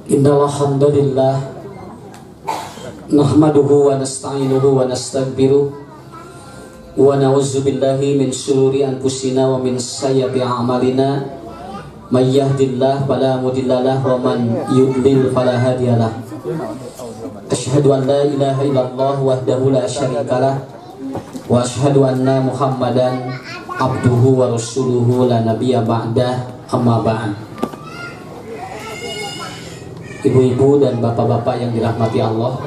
Innal hamdalillah nahmaduhu wa nasta'inuhu wa nastaghfiruh wa na'udzu billahi min shururi anfusina wa min sayyiati a'malina may yahdihillahu fala mudhillalah wa man yudlil fala hadiyalah. Asyhadu an la ilaha illallah wahdahu la syarikalah wa asyhadu anna Muhammadan abduhu wa rasuluhu la nabiyya ba'dah, amma ba'd. Ibu-ibu dan bapak-bapak yang dirahmati Allah,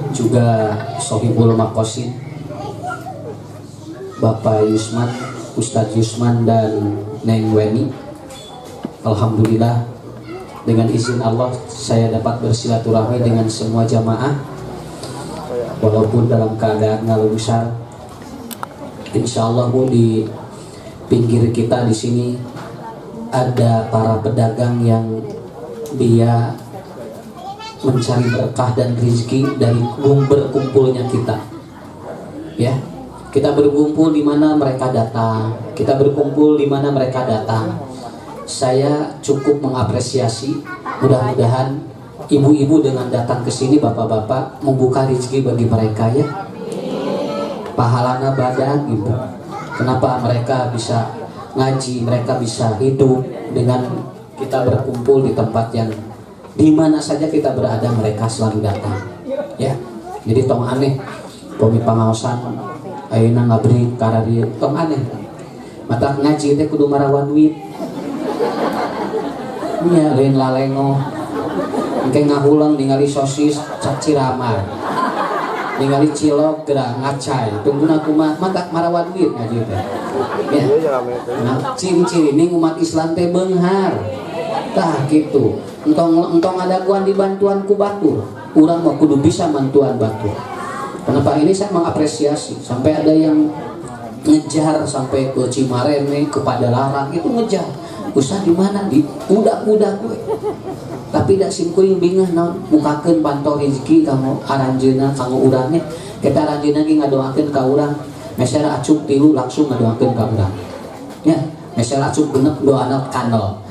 juga Sohibul Maqasid, Bapak Yusman, Ustadz Yusman dan Neng Weni. Alhamdulillah, dengan izin Allah saya dapat bersilaturahmi dengan semua jamaah, walaupun dalam keadaan ngalu besar. Insya Allah Bu, di pinggir kita di sini ada para pedagang yang dia mencari berkah dan rezeki dari berkumpulnya kita. Ya, kita berkumpul di mana mereka datang. Kita berkumpul di mana mereka datang. Saya cukup mengapresiasi. Mudah-mudahan ibu-ibu dengan datang ke sini, bapak-bapak membuka rezeki bagi mereka ya. Pahalana badan ibu. Kenapa mereka bisa ngaji, mereka bisa hidup dengan kita berkumpul di tempat yang di mana saja kita berada, mereka selalu datang ya. Jadi tong aneh komi pangaosan ayeuna ngabri karari tong aneh mata ngaji teh kudu marawan duit nya lain lalengo engke ngahulang ningali sosis cak ciramar ningali cilok geura ngacai tungguna kumaha mata marawan duit ngaji teh ya. Nah ciri-ciri ini umat Islam teh beunghar tah gitu. Entong ada kuan dibantuan ku batur, urang mah kudu bisa bantuan batur. Kenapa ini saya mengapresiasi sampai ada yang ngejar sampai ke Cimareme, ke Padalarang itu ngejar. Usah di mana di udak-udak gue. Tapi dak simkuring bingah naon mukakeun pantau rezeki kamu aranjeuna kanggo urangnya. Kita aranjeuna ge ngadoakeun ka urang. Mesera acup tilu langsung ngadoakeun ka urang. Ya, mesera acup genep doana kanal.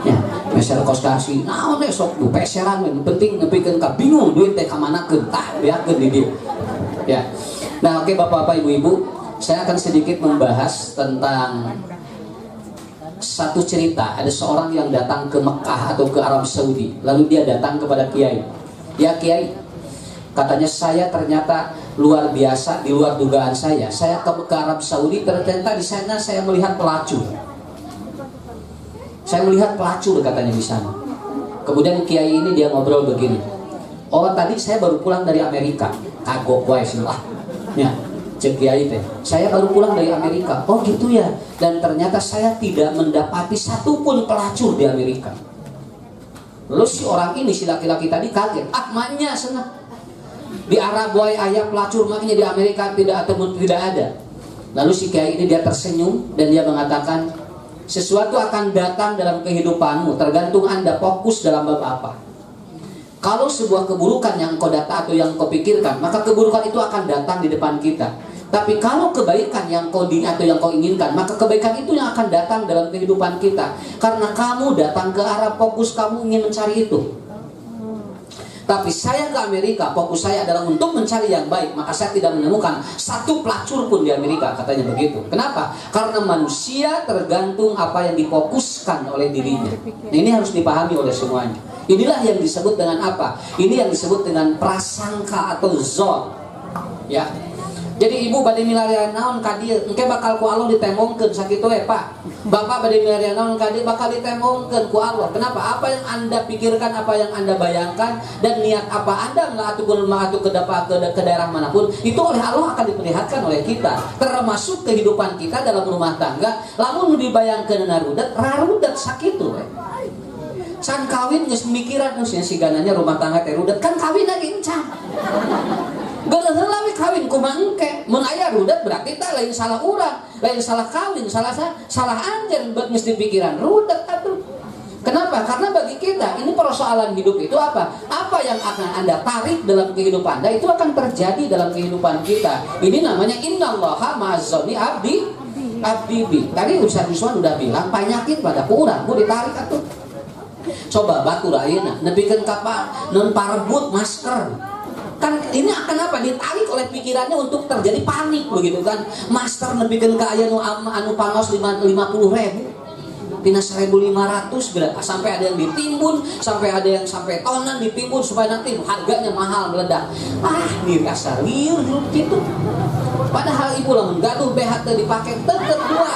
Ya, mesel kos kasih, naon teh sok du peseran we, penting nepikeun ka bingung duit teh ka manakeun, tah biarkeun di dieu. Ya. Nah, oke Bapak-bapak, Ibu-ibu, saya akan sedikit membahas tentang satu cerita. Ada seorang yang datang ke Mekah atau ke Arab Saudi, lalu dia datang kepada kiai. Ya kiai, katanya saya ternyata luar biasa, di luar dugaan saya. Saya ke Arab Saudi, ternyata di sana saya melihat pelacur. Saya melihat pelacur katanya di sana. Kemudian kiai ini dia ngobrol begini. Oh tadi saya baru pulang dari Amerika. Kagok wae lah. Ya, cek kiai teh. Saya baru pulang dari Amerika. Oh gitu ya. Dan ternyata saya tidak mendapati satupun pelacur di Amerika. Lalu si orang ini, si laki-laki tadi kaget. Ah maknya senang. Di Arab wae aya pelacur, makanya di Amerika tidak ada. Lalu si kiai ini dia tersenyum dan dia mengatakan, sesuatu akan datang dalam kehidupanmu tergantung Anda fokus dalam bab apa. Kalau sebuah keburukan yang kau data atau yang kau pikirkan, maka keburukan itu akan datang di depan kita. Tapi kalau kebaikan yang kau atau yang kau inginkan, maka kebaikan itu yang akan datang dalam kehidupan kita. Karena kamu datang ke arah fokus kamu ingin mencari itu. Tapi saya ke Amerika, fokus saya adalah untuk mencari yang baik. Maka saya tidak menemukan satu pelacur pun di Amerika, katanya begitu. Kenapa? Karena manusia tergantung apa yang difokuskan oleh dirinya. Nah, ini harus dipahami oleh semuanya. Inilah yang disebut dengan apa? Ini yang disebut dengan prasangka atau zon. Ya. Jadi ibu bade milarian naon ka dieu, engke bakal ku Allah ditembongkeun sakitu we Pak. Bapak bade milarian naon ka dieu bakal ditembongkeun ku Allah. Kenapa? Apa yang Anda pikirkan, apa yang Anda bayangkan dan niat apa Anda enggak atuh ke daerah manapun, itu oleh Allah akan diperlihatkan oleh kita. Termasuk kehidupan kita dalam rumah tangga, lamun dibayangkeun rarudat sakitu we. Can kawin geus mikiran geus si gananya rumah tangga teh rudet, kan kawin lagi encan. Geus heula we kawin kumaha engke. Mun aya rudet berarti teh lain salah urang, lain salah kawin, salah anjeun buat geus dipikiran rudet atuh. Kenapa? Karena bagi kita ini persoalan hidup itu apa? Apa yang akan Anda tarik dalam kehidupan Anda itu akan terjadi dalam kehidupan kita. Ini namanya innallaha ma'azzoni abdi bi. Tadi Ustaz Yuswan udah bilang penyakit pada kurang, Bu ditarik atuh. Coba batur ayeuna nepikeun kapal non parebut masker. Kan ini akan apa? Ditarik oleh pikirannya untuk terjadi panik begitu kan. Masker nepikeun ka aya anu panos 50.000. Tina 1.500 sampai ada yang ditimbun, sampai ada yang sampai tonan ditimbun supaya nanti harganya mahal meledak. Ini kasar liur gitu. Padahal ibu lamun gaduh BH teh dipake tetep dua.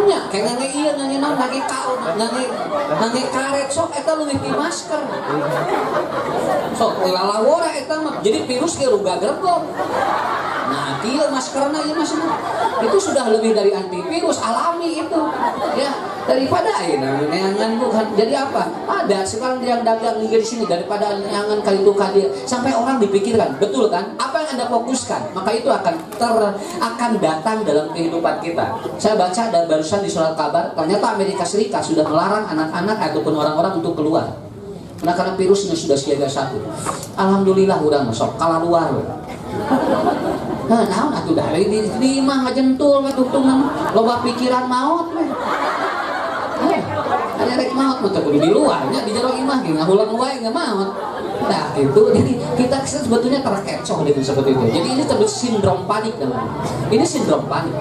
Nya kayak ngange ieu ngange naon ngange kaon ngange karet sok eta leuwih ti masker. Sok lalawora eta mah jadi virus ge ruga gregok. Nah, kieu maskerna ieu mah itu sudah lebih dari antivirus alami itu. Ya, daripada ayeuna neangan bukan. Jadi apa? Ada sekarang yang dagang di sini daripada neangan kali itu kadir sampai orang dipikirkan, betul kan? Apa yang Anda fokuskan, maka itu akan datang dalam kehidupan kita. Saya baca dan barusan di surat kabar, ternyata Amerika Serikat sudah melarang anak-anak ataupun orang-orang untuk keluar. Nah, karena virusnya sudah siaga 1. Alhamdulillah urang sok kalah luar. Nah, naon atuh dah di imah ngajentul we tungtung loba pikiran maot we. Ada rek maot mah teh di luarnya di jero imah ge ngahulang wae ge maot. Nah, itu jadi kita sebetulnya terkecoh dengan seperti itu. Jadi ini disebut sindrom panik namanya. Ini sindrom panik.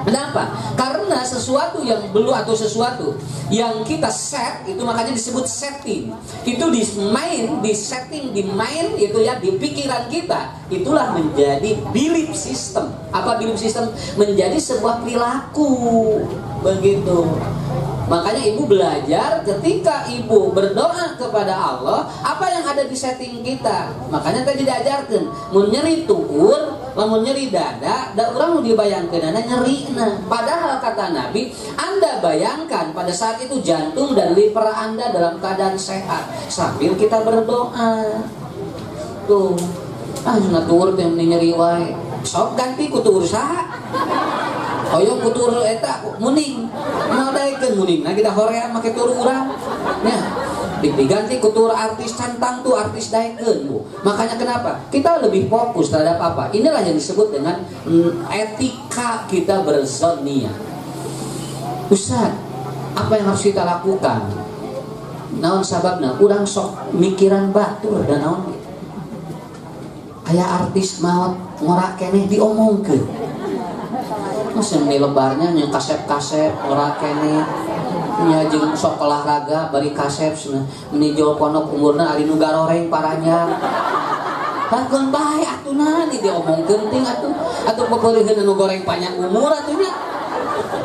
Kenapa? Karena sesuatu yang belum atau sesuatu yang kita set itu makanya disebut setting. Itu di setting itu ya di pikiran kita. Itulah menjadi belief system. Apa belief system? Menjadi sebuah perilaku. Begitu. Makanya ibu belajar ketika ibu berdoa kepada Allah, apa yang ada di setting kita. Makanya tadi diajarkan, mun nyeri tukur, lamun nyeri dada, da urang nu dibayangkeun nyeri. Padahal kata Nabi, Anda bayangkan pada saat itu jantung dan liver Anda dalam keadaan sehat sambil kita berdoa. Tuh, sunat tukur teh nyeri wae. Sok ganti ku tukur saha? Hoyong kutur eta muning, ngadaikeun muning. Nah kita hoream make tur urang. Nya, diganti kutur artis cantang tuh artis daekeun Bu. Makanya kenapa? Kita lebih fokus terhadap apa? Inilah yang disebut dengan etika kita berzoniah. Ustaz, apa yang harus kita lakukan? Naon sababna? Urang sok mikiran batur dan naon. Aya artis maot ngorak keneh diomongkeun. Masih lebarnya yang kasep-kasep ora kene nya jeung sok olahraga bari kasep meninjau ponok umurna ari nu garoreng paranya hakeun bae atuna di diomongkeun ting atuh pepeuleuheun nu goreng panjang umur atunya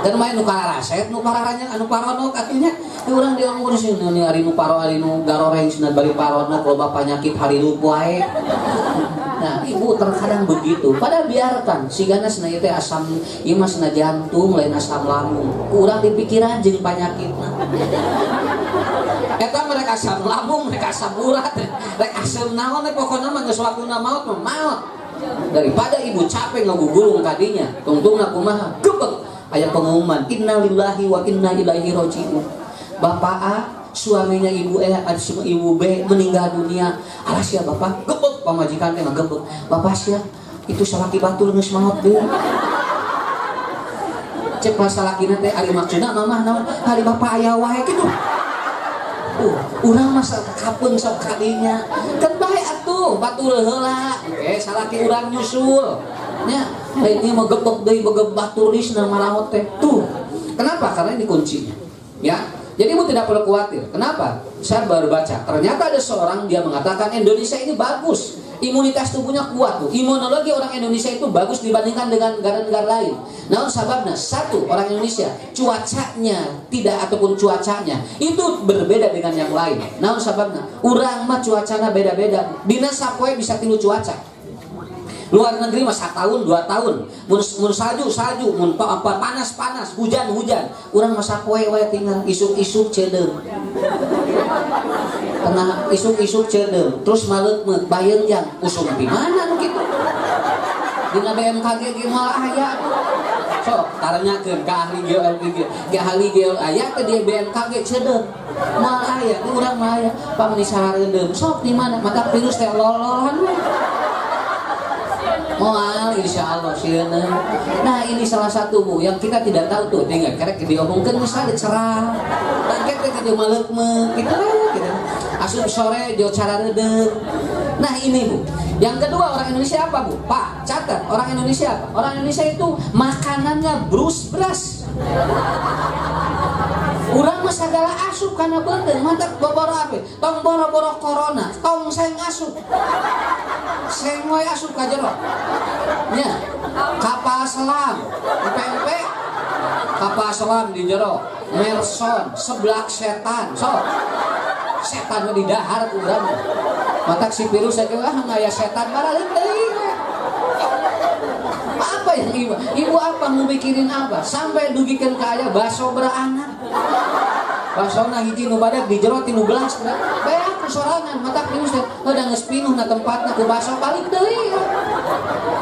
dan main nu karasep nu pararanya anu paronok atunya urang diomongkeun sieun ari nu paro ari nu garoreng cenah bari paronok loba panyakit harirup wae. Nah, ibu terkadang begitu. Padahal biarkan sigana cenah teh asam ieu mah cenah jantung lain asam lambung. Urang dipikiran jeung panyakitna. Eta mereka asam lambung, mereka asam urat, rek asam naon pokona mah geus waktuna maot mah maot. Daripada ibu capek ngagugulung kadinya, tungtungna kumaha? Gebeg aya pengumuman innalillahi wa inna ilaihi raji'un. Bapak A suaminya ibu B meninggal dunia. Alas ya bapak, gebek pamajikan teh gebek. Bapak sia itu salaki batur geus maot deui. Cek pas salakina teh ari maksudna mamah naon? Hari bapak aya wae kitu. Urang mah kapeung sok kadinya. Kan bae atuh batur heula. Salaki urang nyusul. Nya, ini mah gebek deui begebak batur risna maraot teh. Tuh. Kenapa? Karena ini kuncinya. Ya. Jadi ibu tidak perlu khawatir. Kenapa? Saya baru baca. Ternyata ada seorang dia mengatakan Indonesia ini bagus. Imunitas tubuhnya kuat tuh. Imunologi orang Indonesia itu bagus dibandingkan dengan negara-negara lain. Namun sebabnya satu, orang Indonesia cuacanya tidak ataupun cuacanya itu berbeda dengan yang lain. Namun sebabnya urang mah cuacanya beda-beda. Dina sapoe bisa tilu cuaca. Luar negeri mah 1 tahun 2 tahun mun salju mun panas hujan urang mah sapoe wae tinggal isuk-isuk cedeung tengah isuk-isuk cedeung terus maleuk bayeung jang usum di mana nu kitu dina BMKG ge moal aya sok taranyakeun ka ahli geologi aya teh di BMKG cedeung moal aya urang mah aya pameni sahareundeum sok di mana mata virus teh lolohan we. Moal insya Allah sieuna. Nah ini salah satu Bu yang kita tidak tahu tuh. Dengar karek diomongkeun misalnya cerah. Target teh jeung maleuk-meuk gitu gitu. Asup sore jo cara redeung. Nah ini Bu. Yang kedua orang Indonesia apa Bu? Pak, catat orang Indonesia apa? Orang Indonesia itu makanannya beras. Urang mah sagala asup kana beunteung, mantap boboro apa? Tong boro-boro corona, tong seng asup. Seng wae asup ka jero. Nya, kapal selam, UPMP, kapal selam di jero, Merson, seblak setan, so. Setan di dahar urang. Matak si virus saja ngaya setan baralik deui. Apa yang ibu apa mau mikirin apa sampai dugikan ke aya baso beranak baso na hiji nu badak dijero ti nu gelas bae aku sorangan matak virus teh heuda geus pinuh na tempatna ku baso balik deui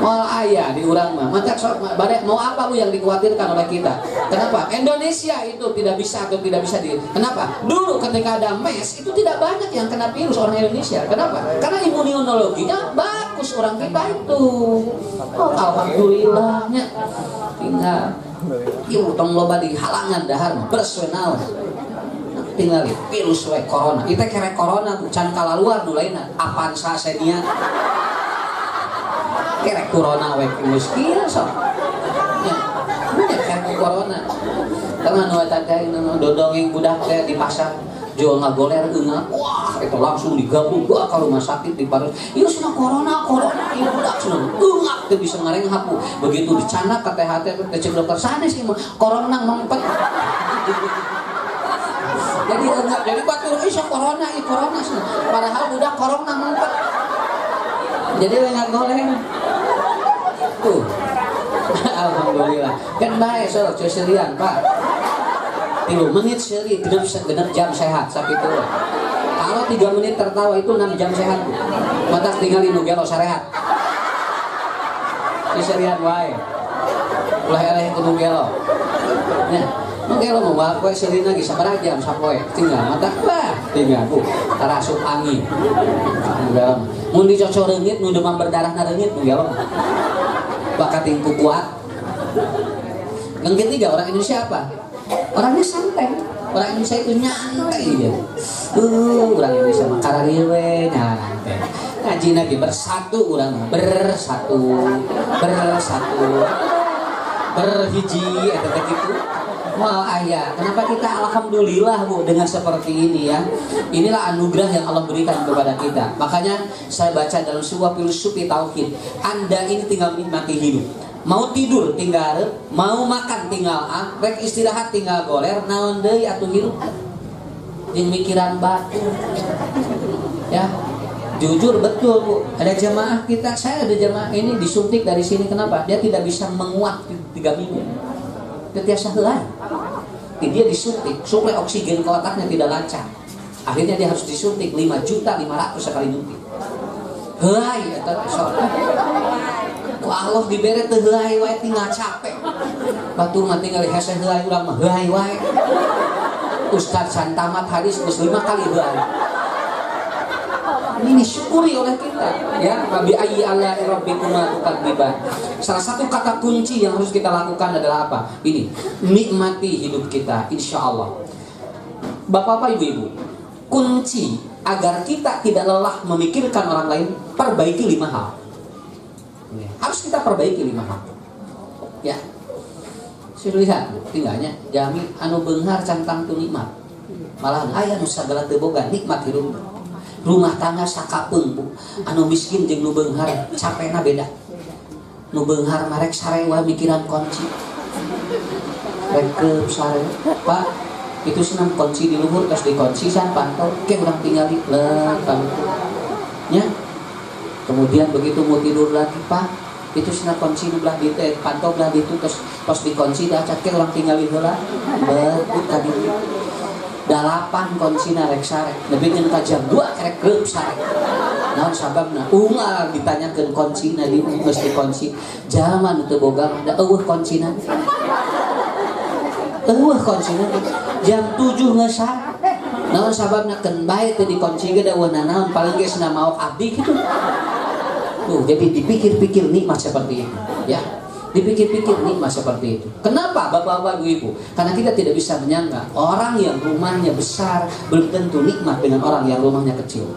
moal aya di urang mah matak badek mau apa Bu yang dikhawatirkan oleh kita. Kenapa Indonesia itu tidak bisa atau tidak bisa kenapa dulu ketika ada MERS itu tidak banyak yang kena virus orang Indonesia. Kenapa? Karena imunologinya bagus orang kita itu. Oh, alhamdulillahnya tinggal ieu tong loba di halangan dahar berswenal tinggal virus we corona kita kere corona can kalaluar nu lainna Avanza Xenia kere corona we virus kieu sok nya kere corona tengah nu eta teh dodongeng budak teh di pasar jual ngagoler eunga wah itu langsung digabung gua ka rumah sakit di Paris ieu cenah corona ieu budak cenah eunga teu bisa ngareng hapu begitu dicanak ka THT teh cek dokter sanes ieu corona mempet jadi enggak jadi batur ieu corona cenah padahal budak corona mempet jadi enggak goreng tuh alhamdulillah kan bae sok ceserian Pak 3 menit seri genep jam sehat sakitu. Kalau 3 menit tertawa itu 6 jam sehat. Matak tinggal nu gelo sarehat. Diserian wae. Ulah eleh kudu gelo. Nya, nu gelo mah poe serina ge sabaraha jam sapoe. Tinggal matak bah, tinggal Bu. Tarasup angin. Dalam mun dicocok reungit nu demam berdarahna reungit nu gelo. Bakat tingku kuat. Yang ketiga orang Indonesia apa? Orangnya santai, orang Indonesia itu nyantai dia. Orang Indonesia mah kararieu we nyantai. Ngaji lagi bersatu urang berhiji eta teh kitu. Moal aya. Kenapa kita alhamdulillah Bu dengan seperti ini ya. Inilah anugerah yang Allah berikan kepada kita. Makanya saya baca dalam sebuah filosofi tauhid, Anda ini tinggal menikmati hidup. Mau tidur tinggal, mau makan tinggal, rek istirahat tinggal goler, naon deui atuh hirup. Jeung mikiran batu. Ya. Jujur betul Bu, ada jemaah kita, saya ada jemaah ini disuntik dari sini kenapa? Dia tidak bisa menguap 3 minggu. Dia tiasa helai. Dia disuntik, suplai oksigen ke otaknya tidak lancar. Akhirnya dia harus disuntik 5.500.000 sekali nyuntik. Helai eta sok. Ku Allah dibere teu helai wae tinggal capek. Batur mah tinggal hese helai urang mah helai wae. Ustaz can tamat hadis geus 5 kali helai. Ini syukuri oleh kita ya. Rabbi ayyi ala rabbikuma tukadziban. Salah satu kata kunci yang harus kita lakukan adalah apa? Ini, nikmati hidup kita insyaallah. Bapak-bapak, ibu-ibu, kunci agar kita tidak lelah memikirkan orang lain, perbaiki 5 hal. Harus kita perbaiki 5 hal. Ya. Saya lihat tinggalnya jami anu beunghar cantang tu nikmat. Malah aya nu sagala teu boga nikmat hirup. Rumah tangga sakapeung Bu. Anu miskin jeung nu beunghar capena beda. Nu beunghar marek sare wae mikiran kunci. Rek ke sare, Pak, itu senang kunci di luhur terus dikunci san pantau ke urang tinggali leuh nya. Kemudian begitu mau tidur lagi, Pak, itu senang kunci nu belah dieu teh pantau belah ditu terus pas dikunci dah acak ke urang tinggali heula. Beut ka dieu. 8 konsina rek sare lebih nyen ka jam 2 kerek greup sare naon sababna unggal ditanyakeun konsina di geus dikunci zaman teu boga da eueuh konsina jam 7 geus sare naon sababna keun bae teu dikunci ge da weuna naon paling geus na maok abdi kitu tuh. Jadi dipikir-pikir nikmat seperti itu ya. Dipikir-pikir nikmat seperti itu. Kenapa bapak-bapak ibu? Karena kita tidak bisa menyangka orang yang rumahnya besar belum tentu nikmat dengan orang yang rumahnya kecil.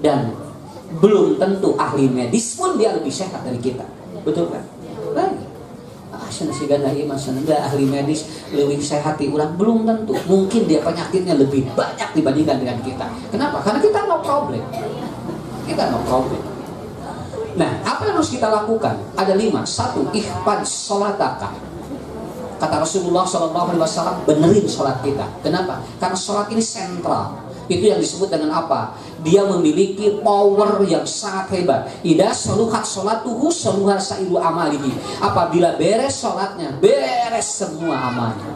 Dan belum tentu ahli medis pun dia lebih sehat dari kita. Betul kan? Lagi. Si ganda iman enggak ahli medis lebih sehat di orang belum tentu. Mungkin dia penyakitnya lebih banyak dibandingkan dengan kita. Kenapa? Karena kita no problem. Kita no problem. Nah, apa yang harus kita lakukan? Ada 5. 1. Ihfad sholataka. Kata Rasulullah SAW, benerin sholat kita. Kenapa? Karena sholat ini sentral. Itu yang disebut dengan apa? Dia memiliki power yang sangat hebat. Idza saluhat sholatuhu saluha sairu amalihi. Apabila beres sholatnya, beres semua amalnya.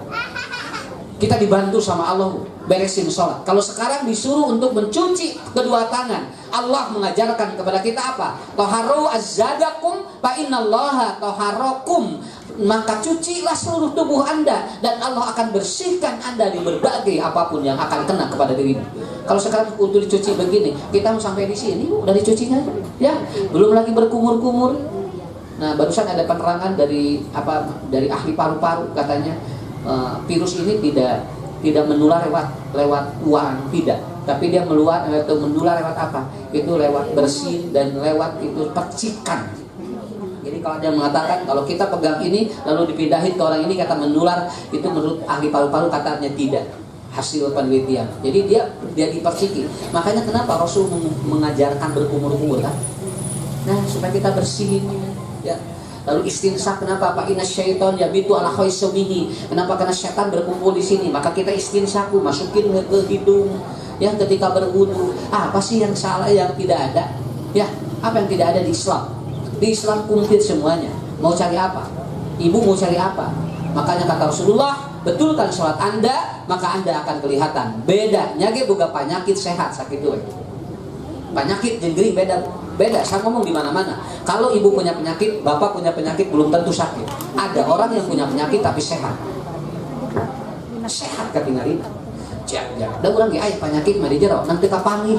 Kita dibantu sama Allah beresin sholat. Kalau sekarang disuruh untuk mencuci kedua tangan, Allah mengajarkan kepada kita apa? Toharu azzadakum fa innallaha toharakum. Maka cucilah seluruh tubuh Anda dan Allah akan bersihkan Anda di berbagai apapun yang akan kena kepada dirimu. Kalau sekarang untuk dicuci begini, kita mau sampai di sini, udah dicucinya, ya, belum lagi berkumur-kumur. Nah, barusan ada penerangan dari ahli paru-paru katanya virus ini tidak menular lewat uang, tidak, tapi dia menular lewat apa? Itu lewat bersin dan lewat itu percikan. Jadi kalau ada yang mengatakan kalau kita pegang ini lalu dipindahin ke orang ini kata menular, itu menurut ahli paru-paru katanya tidak. Hasil penelitian. Jadi dia diperciki. Makanya kenapa Rasul mengajarkan berkumur-kumur kan? Nah, supaya kita bersih, ya. Lalu istinsaq, kenapa? Pak inna syaiton yabitu ala khaysumihi. Kenapa? Karena setan berkumpul di sini. Maka kita istinsaku, masukin ke hidung. Ya, ketika berwudu. Apa sih yang salah, yang tidak ada? Ya, apa yang tidak ada di Islam? Di Islam komplit semuanya. Mau cari apa? Ibu mau cari apa? Makanya kata Rasulullah, betulkan sholat Anda, maka Anda akan kelihatan bedanya ge boga penyakit sehat sakit itu. Penyakit jenggering beda. Saya ngomong di mana-mana. Kalau ibu punya penyakit, bapak punya penyakit belum tentu sakit. Ada orang yang punya penyakit tapi sehat. Sehat ketinggalin. Da urang ge aya penyakit mah di jero, nanti kapanggih.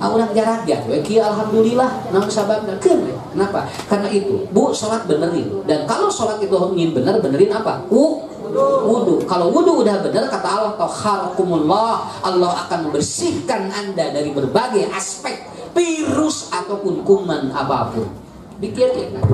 Orang jarak ya, alhamdulillah, nang sababna keun. Kenapa? Karena itu, Bu, sholat benerin. Dan kalau sholat itu ingin benerin apa? Wudu. Kalau wudu udah bener, kata Allah, toharakumullah, Allah akan membersihkan Anda dari berbagai aspek virus ataupun kuman apapun. Pikirkan.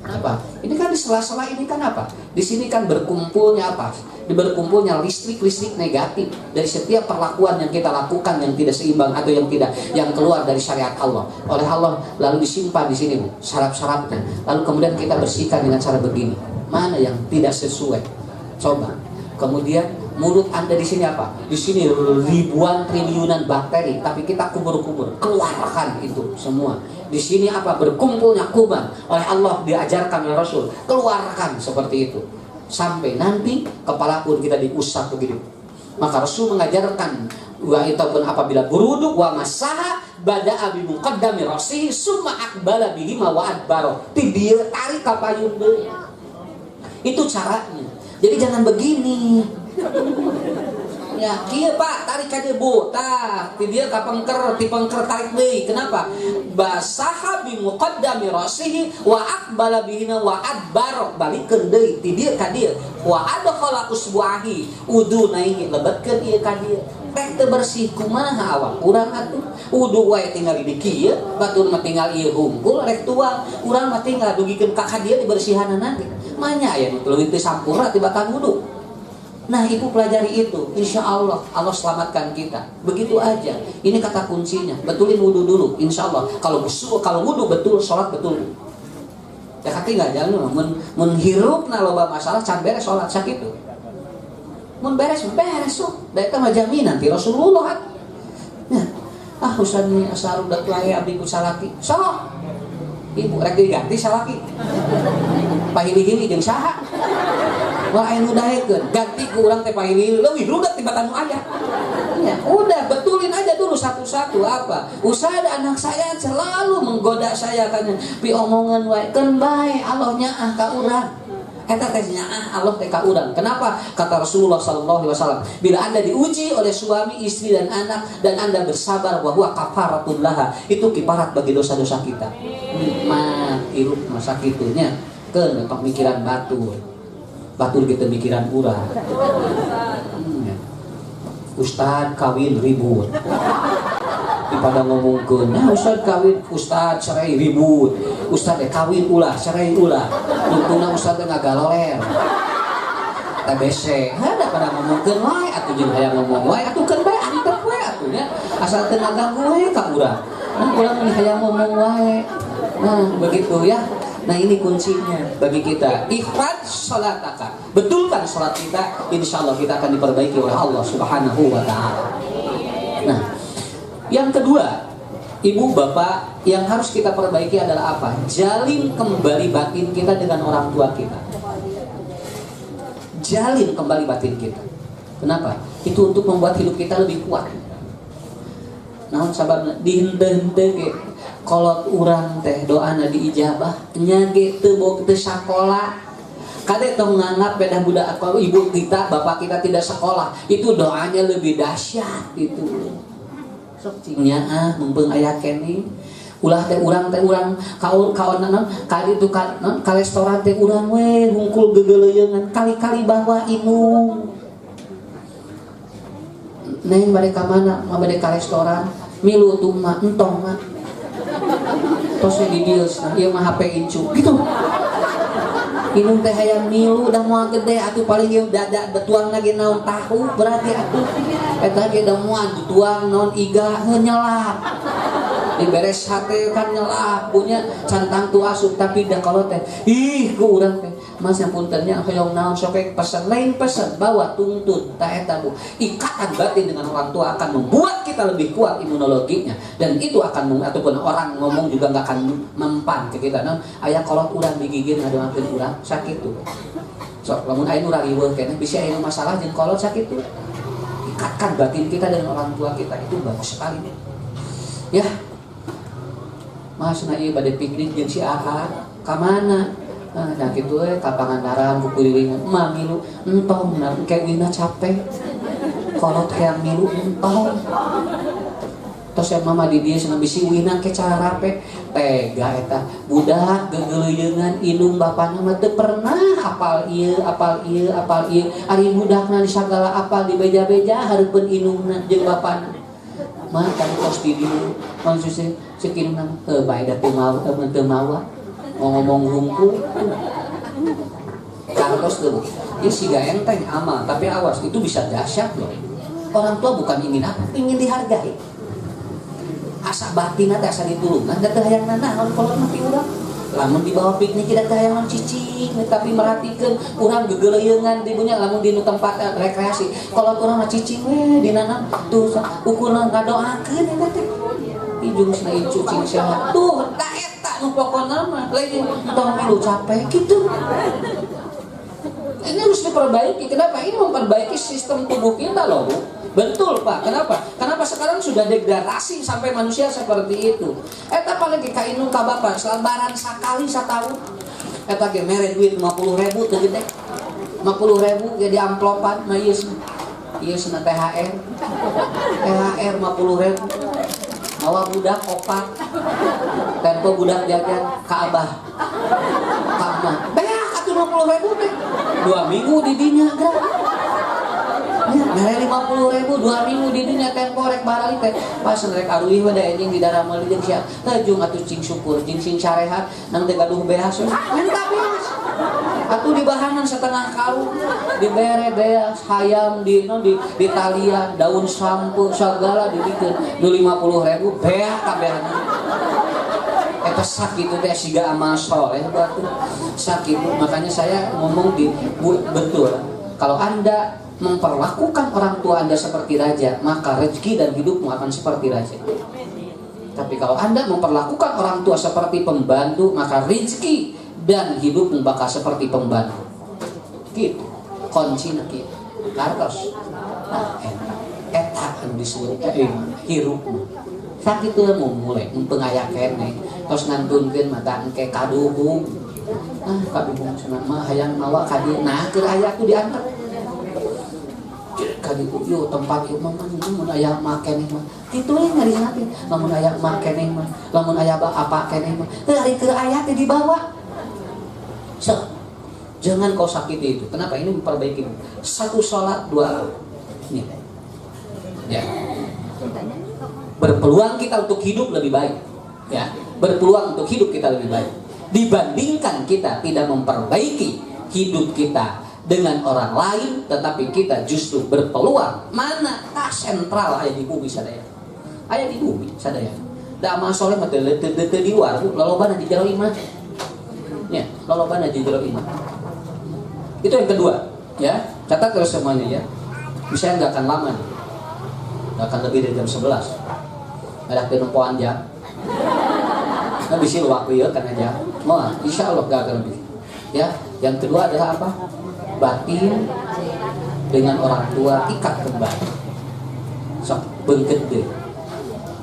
Apa? Ini kan di sela-sela ini kan apa? Di sini kan berkumpulnya apa? Berkumpulnya listrik negatif dari setiap perlakuan yang kita lakukan yang tidak seimbang atau yang keluar dari syariat Allah. Oleh Allah lalu disimpan di sini, Bu, syaraf-syarafnya. Lalu kemudian kita bersihkan dengan cara begini. Mana yang tidak sesuai? Coba. Kemudian mulut Anda di sini apa? Di sini ribuan triliunan bakteri, tapi kita kubur-kubur, keluarkan itu semua. Di sini apa? Berkumpulnya kuman. Oleh Allah diajarkan oleh Rasul, keluarkan seperti itu. Sampai nanti kepala pun kita diusap begitu. Maka Rasul mengajarkan wa itaupun apabila berwudu wa masaha bada'a bi muqaddami rasihi summa aqbala bihi wa adbaro. Dia tarik ka payun deui. Itu caranya. Jadi jangan begini. Ya, kieu Pak, tarik ka dieu Bu. Tah, ti dieu ka pengker, ti pengker tarik deui. Kenapa? Basaha bi muqaddami rasihi wa aqbala bihina wa adbar. Balikeun deui ti dieu ka dieu. Wa adkhala usbuahi udunaihi lebetkeun ieu ka dieu. Rek teu bersih kumaha awak urang atuh. Wudu wae tinggal di kieu, batur mah tinggal ieu hungkul rek tuang. Urang mah tinggal dugikeun ka dieu dibersihanna nanti. Manya aya nu leuwih teu sampurna tibatan wudu. Nah, ibu pelajari itu, insya Allah selamatkan kita. Begitu aja. Ini kata kuncinya. Betulin wudu dulu, insya Allah. Kalau wudu betul, sholat betul. Ya kaki nggak jangan menghirup nah loba masalah can beres sholat sakit itu. Mun beres sok. Da eta mah jaminan ti Rasulullah. Nah, usan ni asar udah tuai abdi ku salaki. Sok. Ibu rek diganti salaki. Pahili-hili jeung saha? Wah anu daekeun ganti ku urang teh pahili leuwih rudet tibatan nu aya. Ya, udah betulin aja dulu satu-satu apa? Usaha anak saya selalu menggoda saya kan pi omongan wae keun bae Allah nyaah ka urang. Eta tesnya Allah teh ka urang. Kenapa? Kata Rasulullah sallallahu alaihi wasallam, bila Anda diuji oleh suami, istri dan anak dan Anda bersabar, bahwa kafaratun laha, itu kiparat bagi dosa-dosa kita. Nikmat hirup masa kitunya keun pemikiran batur. Batur kita mikiran urang. Ustad kawin ribut. Pada ngomongkeun, nah Ustad kawin, Ustad cerai ribut, Ustad kawin ulah, cerai ulah, untungna Ustad ngagaloler, TBC, ada pada ngomongkeun wae, atuh jeung hayang ngomong wae, atuh keun bae antep wae atuhnya, asal teu ngaganggu wae ka urang, urang hayang ngomong wae, nah begitu ya. Nah ini kuncinya bagi kita, ikhfad sholataka, betulkan sholat kita, insyaallah kita akan diperbaiki oleh Allah Subhanahu wa Ta'ala. Nah, yang kedua, ibu bapak, yang harus kita perbaiki adalah apa? Jalin kembali batin kita dengan orang tua kita. Jalin kembali batin kita. Kenapa? Itu untuk membuat hidup kita lebih kuat. Nah, sabar dihente-hente kolot urang teh doana diijabah nya ge teu boga teu sakola. Kade tong nganggap beda budak ibu kita, bapak kita tidak sekolah, itu doanya lebih dahsyat itu. Sok cingnya mumpung aya kene ulah teh urang kaon naon ka ditu ka restoran teh urang we hungkul gegeleuyeungan kali-kali bawa inung. Neng bade ka mana? Mah bade ka restoran. Milu tuh mah entong mah. Tos di dieu ieu mah HP incu gitu. Inung teh hayang milu udah moal gede atuh paling ieu dada betuang lagi naon tahu berarti atuh eta ge da moal dituang naon iga nyelap. Diberes hate kan nyelap punya cantang tu asup tapi da kalau teh ih ku urang teh mas yang puntennya hoyong naon sok pesen lain pesen bawa tuntut ta eta Bu. Ikatan batin dengan orang tua akan membuat kita lebih kuat imunologinya dan itu akan ataupun orang ngomong juga enggak akan mempan ke kita. Nah, aya kolot urang digigir ngadoakeun urang sakit tuh. Sok lamun aya nu rariweuh keneh bisa aya masalah jeung kolot sakit tuh. Ikatkan batin kita dengan orang tua kita itu bagus sekali. Ya. Mas na ieu bade piknik jeung si Aha ka mana? Nah gitu ka Pangandaran ku kulilingan mah milu entong na kayak wina capek. Kolot hayang milu entong. Tos ya mama di dieu cenah bisi wina ke cara rape tega eta budak gegeleuyeungan inung bapana mah teu pernah apal ieu ari budakna di sagala apal di beja-beja hareupeun inungna jeung bapana mah kan tos di dieu maksudnya sekinna bae da teu mawa ngomong hungkul kantos tuh ieu siga enteng amal tapi awas itu bisa dahsyat loh. Orang tua bukan ingin apa, ingin dihargai. Asa batinna teh asa ditulungan da teu hayang nanaon kolot mati urang. Lamun dibawa piknik kita teh hayang cicing tapi merhatikeun urang gegeleuyeungan di bunya lamun di tempat rekreasi. Kolot urang mah cicing we dinana tuh ukurna ngadoakeun eta teh. Ijungsna icu cing sehat. Tuh da eta nu pokona mah lain tong milu capek gitu. Ini harus diperbaiki. Kenapa? Ini memperbaiki sistem tubuh kita loh Bu. Betul Pak. Kenapa? Kenapa sekarang sudah degradasi sampai manusia seperti itu. Eta apalagi ka inung ka bapak selebaran sakali satahun. Eta ge mere duit 50.000 teu gede. 50.000 ge di amplopan mah ieu cenah THR. THR 50.000. Awa budak opat. Tempo budak jajan ka abah. Ka mah. Beak atuh 50.000 teh. 2 minggu di dinya gerak. Mere 50.000 2 minggu di dinya tempo rek barali teh. Pas rek aruih we da enjing di darah meuli jeung sia. Tajung atuh cing syukur jeung sing sarehat nang teh gaduh beas. Mantap beas. Atuh dibahanan setengah kalung, dibere beas, hayam di talian, daun sampo sagala dibikeun. Nu 50.000 beas kabehna. Eta sakit itu teh siga amal soleh batu sakit. Makanya saya ngomong betul. Kalau Anda memperlakukan orang tua Anda seperti raja, maka rezeki dan hidupmu akan seperti raja. Tapi kalau Anda memperlakukan orang tua seperti pembantu, maka rezeki dan hidupmu bakal seperti pembantu. Gitu. Kuncinya gitu. Kartos. Nah, eta anu disebut hirupmu. Sakit itu mau mulai mempengayak kene tos ngantunkeun mata engke kaduhung kabingung cenah mah hayang mawa ka dieu. Nah, keur aya tuh diantar. Kaditu yuk tempat yuk mah mun aya mah keneh mah. Kitu we ngari-ngari. Lamun aya mah keneh mah, lamun aya apa keneh mah. Teu ari keur aya teh dibawa. Jangan kau sakiti itu. Kenapa? Ini memperbaiki. Satu sholat, dua ini. Ya. Berpeluang kita untuk hidup lebih baik. Ya. Berpeluang untuk hidup kita lebih baik. Dibandingkan kita tidak memperbaiki hidup kita dengan orang lain, tetapi kita justru berpeluang. Mana tak sentral aya di bumi sadaya. Aya di bumi sadaya. Da amal soleh mah teu di luar, lolobana di jero iman. Ya, lolobana di jero iman. Itu yang kedua, ya. Catat terus semuanya ya. Bisa nggak akan lama nih. Nggak akan lebih dari jam 11. Ada penempoan jam. Nah, bisa waktu ya kan aja. Mau, insya Allah nggak akan lebih. Ya. Yang kedua adalah apa? Batin dengan orang tua ikat kembali. Sok beungkeut.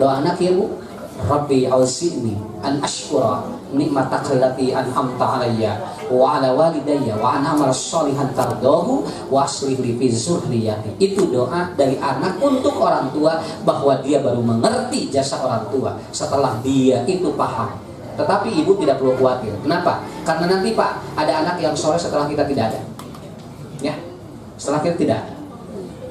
Doa anak ya Bu. Rabbi auzi'ni an ashkura nikmataka allati an'amta 'alayya wa 'ala walidayya wa an amala sholihan tardahu wa aslih li fi dzurriyyati. Itu doa dari anak untuk orang tua bahwa dia baru mengerti jasa orang tua setelah dia itu paham. Tetapi ibu tidak perlu khawatir. Kenapa? Karena nanti Pak ada anak yang soleh setelah kita tidak ada. Ya. Setelah kita tidak ada.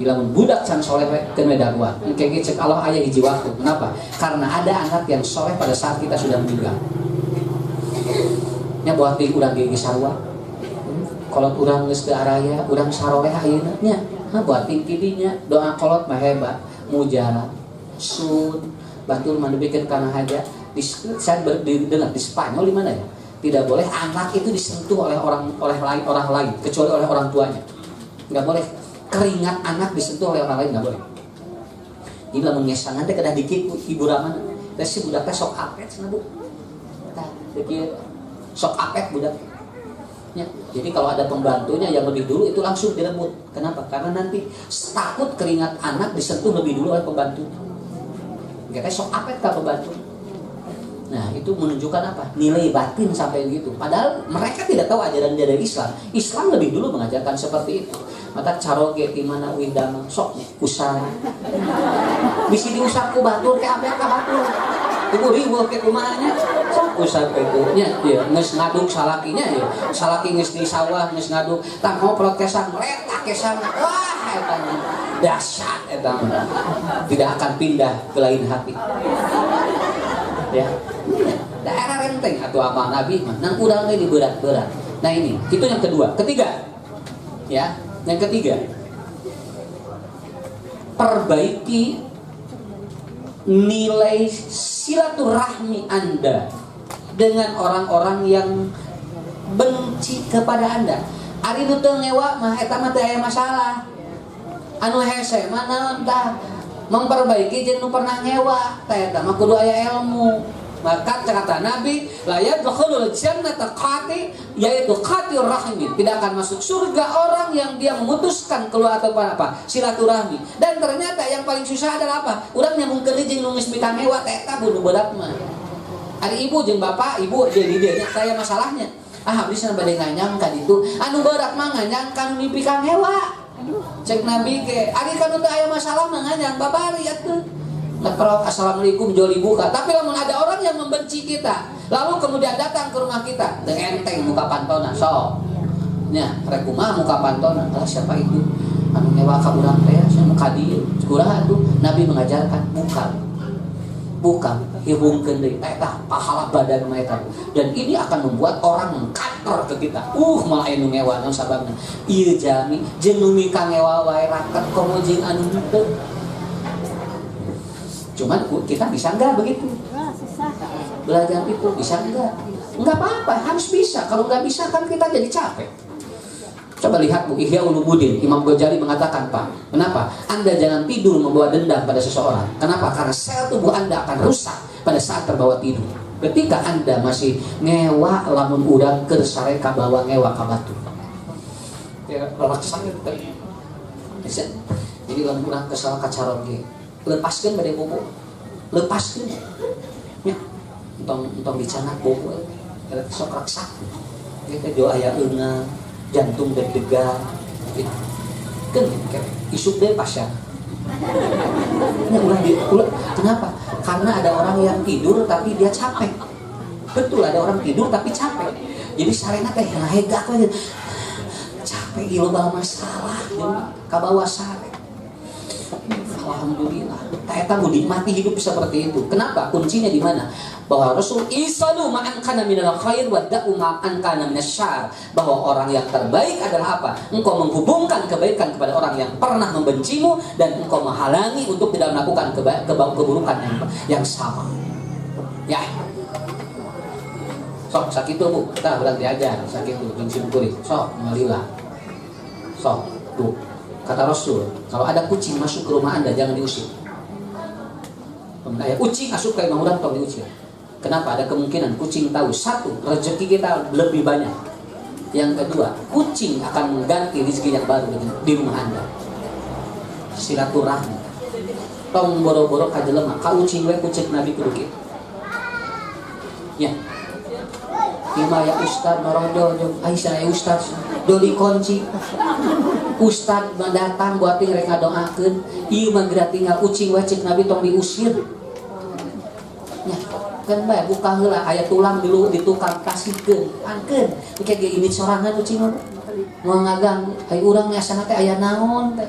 Bila budak can soleh kena dakwah, kayak cek Allah ayah hiji waktu. Kenapa? Karena ada anak yang soleh pada saat kita sudah meninggal. Nya buat di urang gigi sarwa. Kolot urang geus teu araya, urang saroleh ayeuna nya. Buat tingkidinya doa kolot mah hebat, mujarab, sun, batul mandebikeun kana haja. Saya dengar di Spanyol di mana ya? Tidak boleh anak itu disentuh oleh orang lain kecuali oleh orang tuanya. Enggak boleh. Keringat anak disentuh oleh orang lain nggak boleh. Ini lah mengesangan teh kedah dikit ibu ramana. Teh si budaknya sok apet sana Bu. Tah dikit sok apet budak. Ya, jadi kalau ada pembantunya yang lebih dulu itu langsung direbut. Kenapa? Karena nanti takut keringat anak disentuh lebih dulu oleh pembantu. Kita sok apet ka pembantu. Nah, itu menunjukkan apa? Nilai batin sampai gitu. Padahal mereka tidak tahu ajaran dari Islam. Islam lebih dulu mengajarkan seperti itu. Mata caroge di mana windang soknya usah. Bisi diusap ku batur ke abah ka batur. Ibu riweuh ke kumahanya. Sok usap itu nya ya geus ngaduk salakinya ya. Salaki geus di sawah geus ngaduk. Tah mau protestan letak ke sana. Wah eta dahsyat eta. Tidak akan pindah ke lain hati. Ya. Daerah renteng atau apa Nabi mah nang urang di berat-berat. Nah ini, itu yang kedua. Ketiga. Ya. Yang ketiga, perbaiki nilai silaturahmi Anda dengan orang-orang yang benci kepada Anda. Ari nu teu ngewa mah eta mah teu aya masalah. Anu hese mah naon tah memperbaiki jeung nu pernah ngewa teh eta mah kudu aya ilmu. Maka kata Nabi, la yadkhulul jannata qati, yaitu qatir rahimin. Tidak akan masuk surga orang yang dia memutuskan keluar atau apa? Silaturahmi. Dan ternyata yang paling susah adalah apa? Urang nyambung keur jeung nu geus mika mewah teh eta bunuh berat mah. Ari ibu jeung bapak, ibu jadi dia saya masalahnya. Abdi sana bade nganyang ka ditu. Anu berat mah nganyang kan mimpi ka mewah. Cek Nabi ke, ari kanu teu aya masalah mah nganyang babari atuh. Leprok, assalamualaikum, joli buka. Tapi lamun ada orang yang membenci kita, lalu kemudian datang ke rumah kita dengan enteng muka pantona, so, nya, rekumah muka pantona, siapa itu? Anu ngewa ka urang teh, saya muka dia, kumaha tuh? Nabi mengajarkan bukan, hibungkeun deui, eta pahala badan mereka. Dan ini akan membuat orang mengkantor ke kita. Malah anu ngewa, anu sababna. Ieu jami, jeung nu mika ngewa wae raket komo jeung anu teu. Cuman kita bisa enggak begitu? Belajar itu bisa enggak? Enggak apa-apa, harus bisa. Kalau enggak bisa kan kita jadi capek. Coba lihat Bu Ihya Ulumuddin, Imam Ghazali mengatakan, Pak, kenapa? Anda jangan tidur membawa dendam pada seseorang. Kenapa? Karena sel tubuh Anda akan rusak pada saat terbawa tidur. Ketika Anda masih ngewa lamun urang keur sare ka bawa ngewa ka batu. Ya, relaksan gitu. Jadi lamun urang kesal ka caroge, lepaskan pada bobo, lepaskan ya, entong dicanak bobo, sok raksak kita doa aya eungeung jantung deg-degan kan isuk deh pasya. Kenapa? Karena ada orang yang tidur tapi dia capek. Betul, ada orang tidur tapi capek. Jadi sarena teh ngahegak we capek ieu loba masalah kabawa sare. Alhamdulillah. Eta nikmati hidup seperti itu. Kenapa? Kuncinya di mana? Bahwa Rasul isalu ma'an kana minal khair wa da'u ma'an kana minasyarr. Bahwa orang yang terbaik adalah apa? Engkau menghubungkan kebaikan kepada orang yang pernah membencimu dan engkau menghalangi untuk tidak melakukan keburukan yang sama. Ya. Sok sakit tuh Bu, kita ulang diajar sakit tuh bensin kuring. Sok malila. Sok tuh. Kata Rasul, kalau ada kucing masuk ke rumah Anda jangan diusir. Kucing masuk ke rumah orang tong diusir. Kenapa? Ada kemungkinan kucing tahu satu, rezeki kita lebih banyak. Yang kedua, kucing akan mengganti rezeki yang baru di rumah Anda. Silaturahmi. Tong boro-boro ka jelema, ka ucing we kucing Nabi kudu kitu. Ya. Ima ya Ustad norojo, Aisyah ya Ustad doli kunci. Ustad datang buat rek ngadoakeun, ieu mah geura tinggal ucing we cek Nabi tong diusir. Ya, kan bae buka heula aya tulang dulu ditukang kasihkeun. Angkeun, engke ge ini sorangan ucing mah. Moal ngagang, ai urang nyasana teh aya naon teh.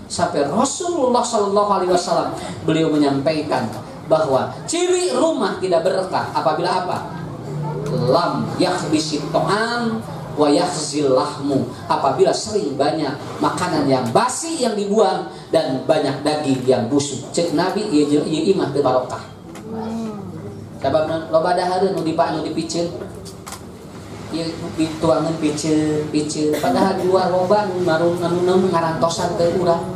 Sampai Rasulullah sallallahu alaihi wasallam beliau menyampaikan bahwa ciri rumah tidak berkah apabila apa? Lam yakhbisit ta'am wa yakhzil lahmu, apabila sering banyak makanan yang basi yang dibuang dan banyak daging yang busuk. Cek Nabi ieu imah teu barokah. Sabab loba dahareun nu anu dipiceur. Ieu dituangeun piceur padahal di luar loba nu ngarantosan teh urang.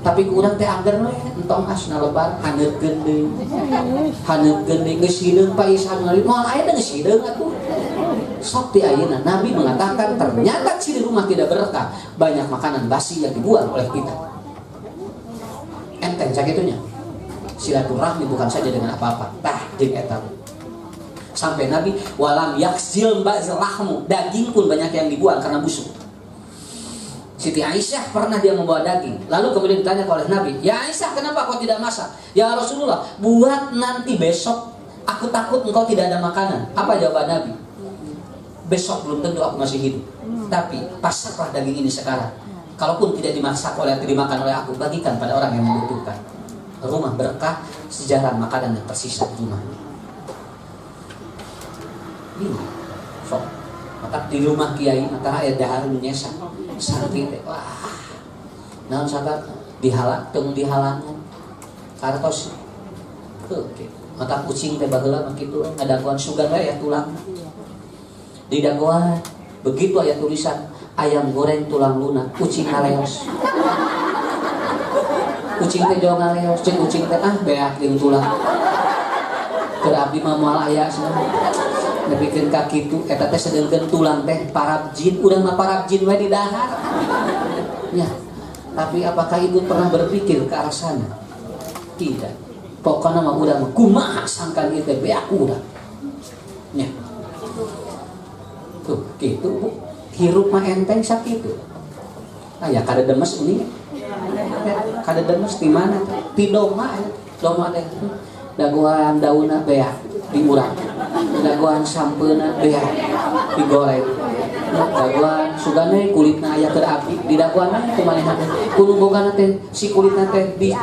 Tapi urang teh angger we entong asna lebar haneupkeun deui geus hideung Pak Isan ngalih moal aya geus hideung atuh. Sok ti ayeuna Nabi mengatakan ternyata ciri rumah tidak berkah banyak makanan basi yang dibuang oleh kita. Enteng sakitunya. Silaturahmi bukan saja dengan apa-apa. Tah jeung eta. Sampai Nabi walam yakzil ba'zlahmu, daging pun banyak yang dibuang karena busuk. Siti Aisyah pernah dia membawa daging. Lalu kemudian ditanya oleh Nabi, "Ya Aisyah, kenapa kau tidak masak?" "Ya Rasulullah, buat nanti besok. Aku takut engkau tidak ada makanan." Apa jawaban Nabi? "Besok belum tentu aku masih hidup. Tapi pasaklah daging ini sekarang. Kalaupun tidak dimakan oleh aku, bagikan pada orang yang membutuhkan." Rumah berkah, sejarah makanan yang tersisa di rumah. Ini sok. Maka di rumah kiai maka aya dahar nyesa. Sakit wah. Naon sabar dihalang tong dihalangan. Kartos. Oke. Mata kucing teh baheula mah kitu ngadaguan sugan we ya tulang. Di dagoan begitu aya tulisan ayam goreng tulang lunak, kucing ngaleos. Kucing teh jauh ngaleos, cek kucing teh beak jeung tulang. Keur abdi mah moal aya cenah. Nepikeun ka kitu eta teh sedengkeun tulang teh parab jin, urang mah parab jin we di dahar. Ya. Tapi apakah ibu pernah berpikir ke arah sana? Tidak. Pokoknya mah urang mah kumaha sangkan ieu teh beak urang. Ya. Tuh, kitu Bu. Hirup mah enteng sakitu. Aya kada demes uning. Kada demes di mana? Di doma teh. Daguan daunna beak diurang. Daguan sampeuna beak digoreng. Daguan sugane kulitna aya keur abdi. Di daguan kumanehan kudu bogana teh si kulitna teh di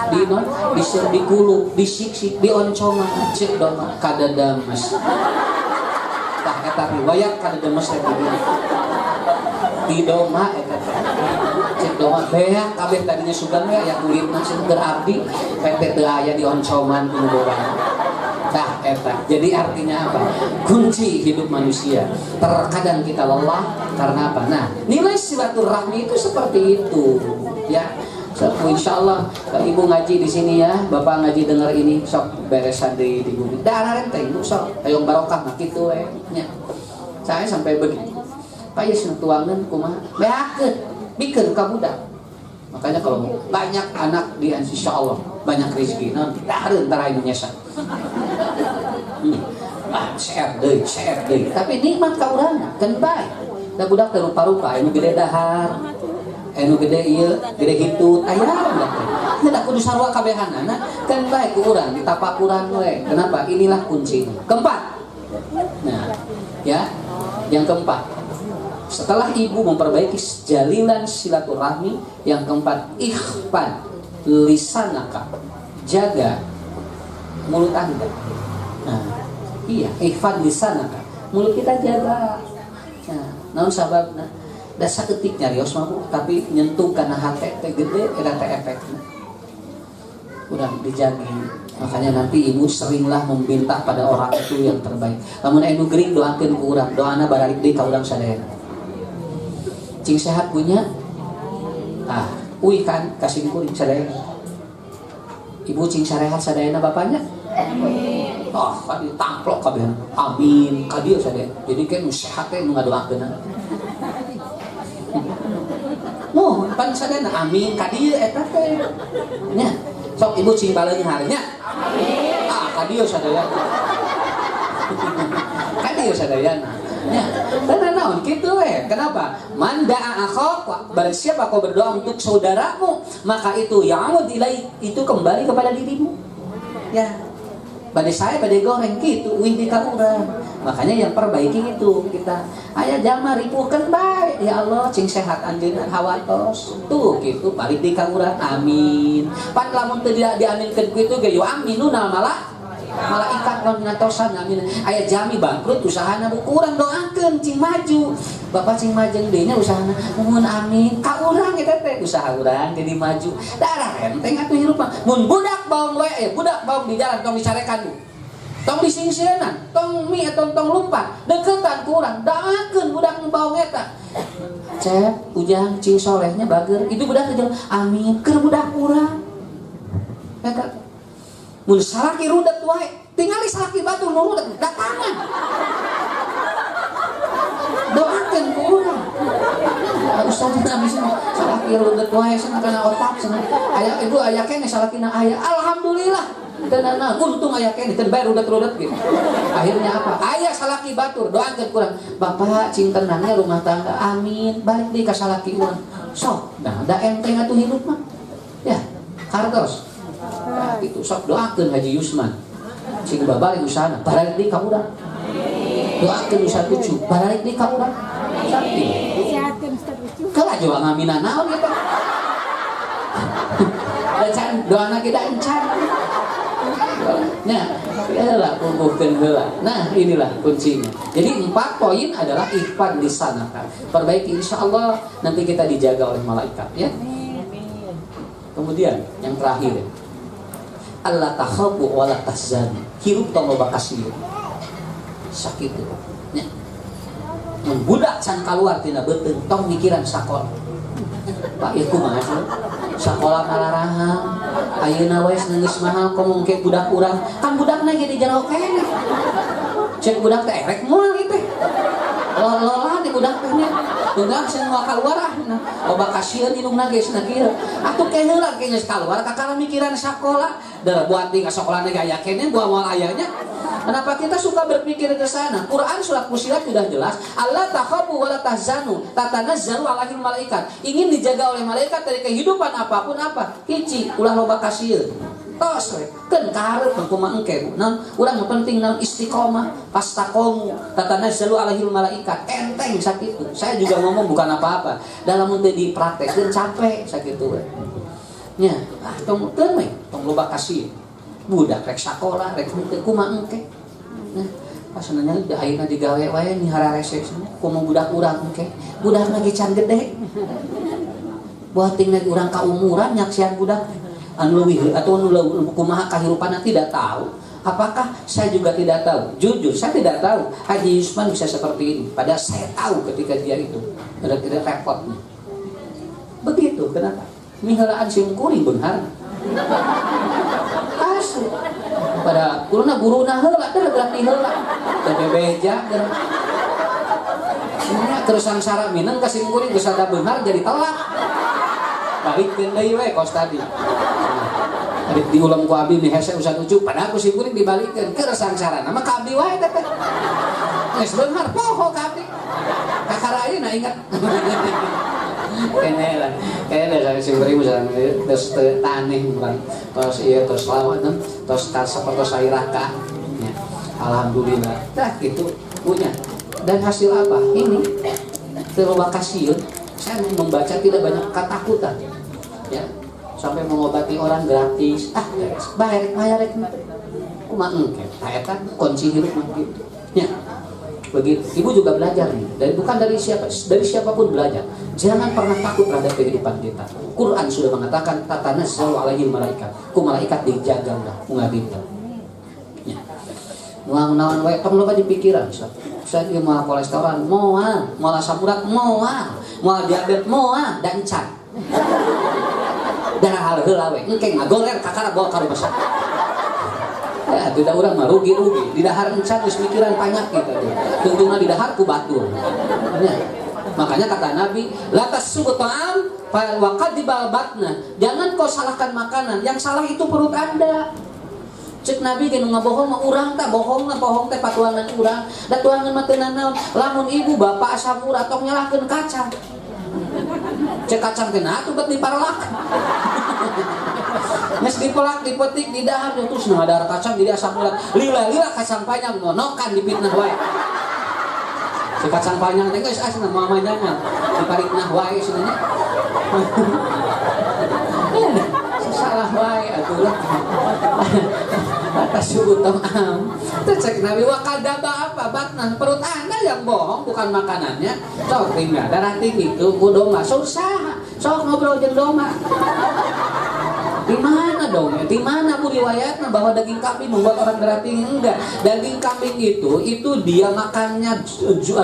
dikuluk, disik-sik, dioncongan cek doma kada demes. Tah eta riwayat kada demes teh di doma eta cek doma beak kabeh tadinya sugan we aya kulitna sing keur abdi pete teu aya dioncoman kudu bogana. Tah eta. Jadi artinya apa? Kunci hidup manusia. Terkadang kita lelah karena apa? Nah, nilai silaturahmi itu seperti itu. Ya. So, insyaallah ibu ngaji di sini ya, bapak ngaji dengar ini sok beresan di bumi. Da renteng sok hayong barokah mah kitu we nya. Saya sampai begitu. Payus nutuangan kumaha? Beakeun, bikeun ka budak. Makanya kalau banyak anak di insyaallah banyak rezeki. Nah, dahareun tara anu nyesa. Share deui. Tapi nikmat ka urangna kan bae. Da budak teh rupa-rupa anu gede dahar, anu gede ieu, gede hitut aya budak teh. Da kudu sarua kabehanana kan bae ku urang ditapak urang we. Kenapa? Inilah kuncinya. Keempat. Nah, ya. Yang keempat. Setelah ibu memperbaiki jalinan silaturahmi, yang keempat ikhfad lisanaka. Jaga mulut Anda. Nah, iya, ikhfad lisanaka. Mulut kita jaga. Nah, naon sababna? Da saeutik nyarios mah tapi nyentuh kana hate teh gede eta teh efekna. Udah dijaga. Makanya nanti ibu seringlah meminta pada orang itu yang terbaik. Lamun anu gering doakeun ku urang, doana baralik deui ka urang sadayana. Cing sehat punya. Uih kan kasih kuring sadayana. Ibu cing sarehat sadayana bapaknya. Amin. Kadi tamplok kabeh. Amin. Kadieu sadayana. Jadi kan sehat teh nu ngadoakeun. Nuhun pan sadayana amin kadieu eta teh. Nya, sok ibu cing baleunghar nya. Amin. Kadieu sadayana. Kadieu sadayana. Ya, karena naon gitu kenapa? Man da'a akhaka, barang siapa kau berdoa untuk saudaramu, maka itu ya'ud ilaik, itu kembali kepada dirimu. Ya. Pada saya pada goreng gitu, wih di urang. Makanya yang perbaiki itu kita. Aya jalma ripuhkeun bae. Ya Allah, cing sehat anjeunna hawatos. Tuh gitu balik di urang. Amin. Pan lamun teu diaminkeun kitu ge yo aminuna malaikat kon ngatosan amin. Aya jami bangkrut usahana kurang doakeun cing maju. Bapak cing majeng deui nya usahana. Nuhun amin. Ka urang eta teh usaha urang jadi maju. Darah enteng atuh hirup mah. Mun budak baong we, budak baong di jalan tong dicarekan. Tong disingsieunan, tong mi atau tong lumpat. Deketan ku urang, doakeun budak nu baong eta. Cep, ujang cing solehnya bager. Itu budak teh amin keur budak urang. Eta mun salaki rudet wae, tingali salaki batu nu rudet datangan. Doakeun ku urang. Ustaz abis salaki rudet wae cenah kana otak cenah. Aya ibu aya keneh salakina aya. Alhamdulillah. Tenana untung aya keneh teu bae rudet-rudet gitu. Akhirnya apa? Aya salaki batur, doakeun ku urang. Bapak cing tenangnya rumah tangga. Amin. Balik deui ka salaki urang. Sok, nah da enteng atuh hidup mah. Ya, kartos. Nah, itu sok doakeun Haji Yusman. Cing babalik usahana, balik deui ka urang. Doakeun usaha cucu, balik deui ka urang. Sakti. Kalau jual ngaminan naon eta. Encan doana kita encan. Nah, inilah kumpulkeun heula. Nah, inilah kuncinya. Jadi 4 poin adalah ikhfad lisanaka. Perbaiki insyaallah nanti kita dijaga oleh malaikat ya. Kemudian yang terakhir. Allah takhafu wa la tahzan. Hirup tong loba kasih. Sakitu. Nya. Mun budak can kaluar tina beuteung tong mikiran sakola. Pak ieu kumaha sih? Sakola kalarahan. Ayeuna we geus mahal komo engke budak urang. Kan budakna ge di jero keneh. Cek budak teh erek moal ieu teh. Lola di budak teh nya. Tunggal sing moal kaluar ah. Loba kasieun indungna geus na kieu. Atuh ke heula ge geus kaluar kakara mikiran sakola. Da buat di ka sekolahna ge aya keneh gua moal ayanya. Kenapa kita suka berpikir ke sana? Quran surat Fussilat sudah jelas. Allah takhafu wa la tahzanu, tatanazzalu alaihim malaikat. Ingin dijaga oleh malaikat dari kehidupan apapun apa? Hiji, ulah loba kasieun. Tos we, keun kaharep kumaha engke. Naon urang penting naon istiqomah, pastaqomu, tatanazzalu alaihim malaikat. Enteng sakitu. Saya juga ngomong bukan apa-apa. Dalam mun teu dipraktekkeun capek sakitu we. Nya, tong teu we, tong loba kasieun. Budak rek sakola, rek teu kumaha engke. Nah, pas nanya ayeuna digawe wae nihara resep kumaha budak urang engke. Budakna ge can gede. Buating lagi urang kaumuran nyaksian budak anu leuwih atau anu kumaha kahirupanna tidak tahu. Apakah saya juga tidak tahu? Jujur saya tidak tahu. Haji Yusman bisa seperti ini. Padahal saya tahu ketika dia itu tidak repotnya. Begitu kenapa? Miheulaan sim kuring beunghar. Asli. Pada kuruna guruna heula teh gerak di heula. Teh bebeja gerak. Nya terus sangsara mineng ka sim kuring geus ada beunghar jadi telat. Balikeun deui we kos tadi. Adik diulang ku abdi di hese usah ujuk padahal ku sim kuring dibalikeun keur sangsara. Nama ka abdi wae teh. Geus beunghar poho ka abdi. Ka perkara aja nah ingat. Kayaknya dari sumber ibu misalnya terus taneh bukan terus iya terus lawan terus seperti saya raka ya. Alhamdulillah dah gitu punya dan hasil apa ini terlokasi saya membaca tidak banyak ketakutan ya sampai mengobati orang gratis bayar kumaha engke eta kunci hidup mungkin ya begitu. Ibu juga belajar nih dari siapapun belajar jangan pernah takut terhadap kehidupan kita. Quran sudah mengatakan tatanazzalu alaihil malaikat ku malaikat dijaga udah ngabinta ya naon wae tong loba di pikiran saya ieu moal kolesterolan moal asam urat moal diabetes moal dan can darah hal heula we engke ngagoler kakara bawa ka rumah sakit. Ya, tidak orang mah rugi di dahar encan geus mikiran banyak gitu tuh. Tungtungna di dahar ku batur. Ya. Makanya kata Nabi, la tasubbu ta'am fa waqad dibalbatna. Jangan kau salahkan makanan, yang salah itu perut Anda. Cek Nabi ge nu ngabohong mah urang tah bohong teh patuangan urang. Da tuangan mah teu naon, lamun ibu bapak asam urat tong nyalahkeun kacang. Cek kacang teh nah atuh bet diparlak. Nes dipelak, dipetik, didahar, terus nah ada kacang jadi asam urat. Lila kacang panjang ngonokan dipitnah wae. Si kacang panjang teh geus asna mamanya mah diparitnah wae sebenarnya. Salah wae atuh lah. Atas subuh tamam. Cek Nabi wa kadaba apa batna perut Anda yang bohong bukan makanannya. Sok tinggal darah tinggi itu ku doma susah. Sok ngobrol jeung doma. Di mana dong? Di mana bu riwayatnya bahwa daging kambing membuat orang darah tinggi? Enggak. Daging kambing itu dia makannya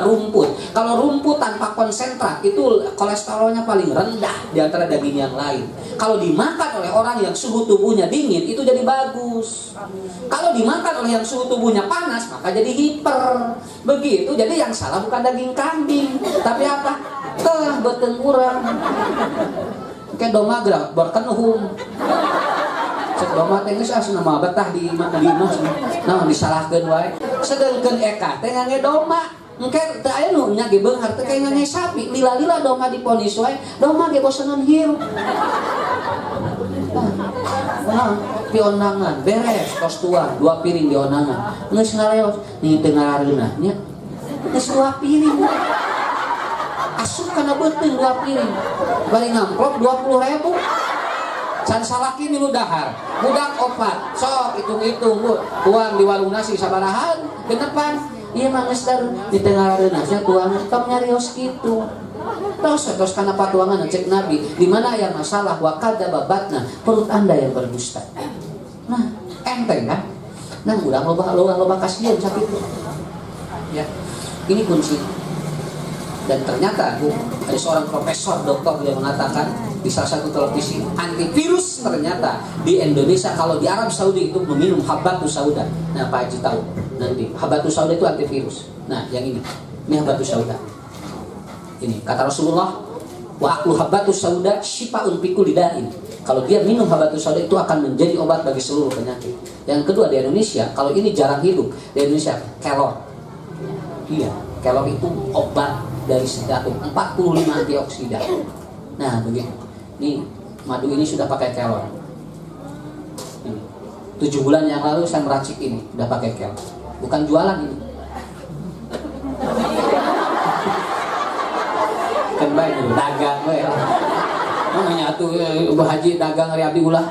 rumput. Kalau rumput tanpa konsentrat itu kolesterolnya paling rendah di antara daging yang lain. Kalau dimakan oleh orang yang suhu tubuhnya dingin itu jadi bagus. Kalau dimakan oleh yang suhu tubuhnya panas maka jadi hiper. Begitu. Jadi yang salah bukan daging kambing, tapi apa? Beuteung urang. Kayak doma gerak berkenuhum cek doma teh geus asna mah betah di imah naon disalahkeun wae sedengkeun eka teh ngange doma engke teu aya nu nya ge beunghar teh kayak ngange sapi lila-lila doma diponis wae doma ge bosenan hirup pionangan beres tos tua 2 piring dionangan geus ngaleos nih teu ngarareunah nya geus 2 piring asup kana beuteung 2 piring bari ngamplop 20.000 can salaki milu dahar budak opat sok hitung-hitung bu uang di warung nasi sabarahan genepan ieu mah geus di tengah reunasnya tuang tong nyarios kitu terus kana patuangan cek Nabi di mana yang masalah wa kadzaba batna perut Anda yang berdusta. Nah enteng kan nah urang loba kasihan sakitu ya ini kunci. Dan ternyata ada seorang profesor doktor yang mengatakan di salah satu televisi antivirus ternyata di Indonesia kalau di Arab Saudi itu meminum habatus sauda. Nah Pak Haji tahu nanti habatus sauda itu antivirus. Nah yang ini habatus sauda. Ini kata Rasulullah wa aklu habatus sauda syifaun fi kulli da'in. Kalau dia minum habatus sauda itu akan menjadi obat bagi seluruh penyakit. Yang kedua di Indonesia kalau ini jarang hidup di Indonesia kelor. Iya kelor itu obat dari sedatum 45 antioksida. Nah begitu. Nih madu ini sudah pakai kelor. 7 bulan yang lalu saya meracik ini udah pakai kelor. Bukan jualan ini. Kan baik dagang we. Namanya atuh Ubah Haji dagang hari abdi ulah.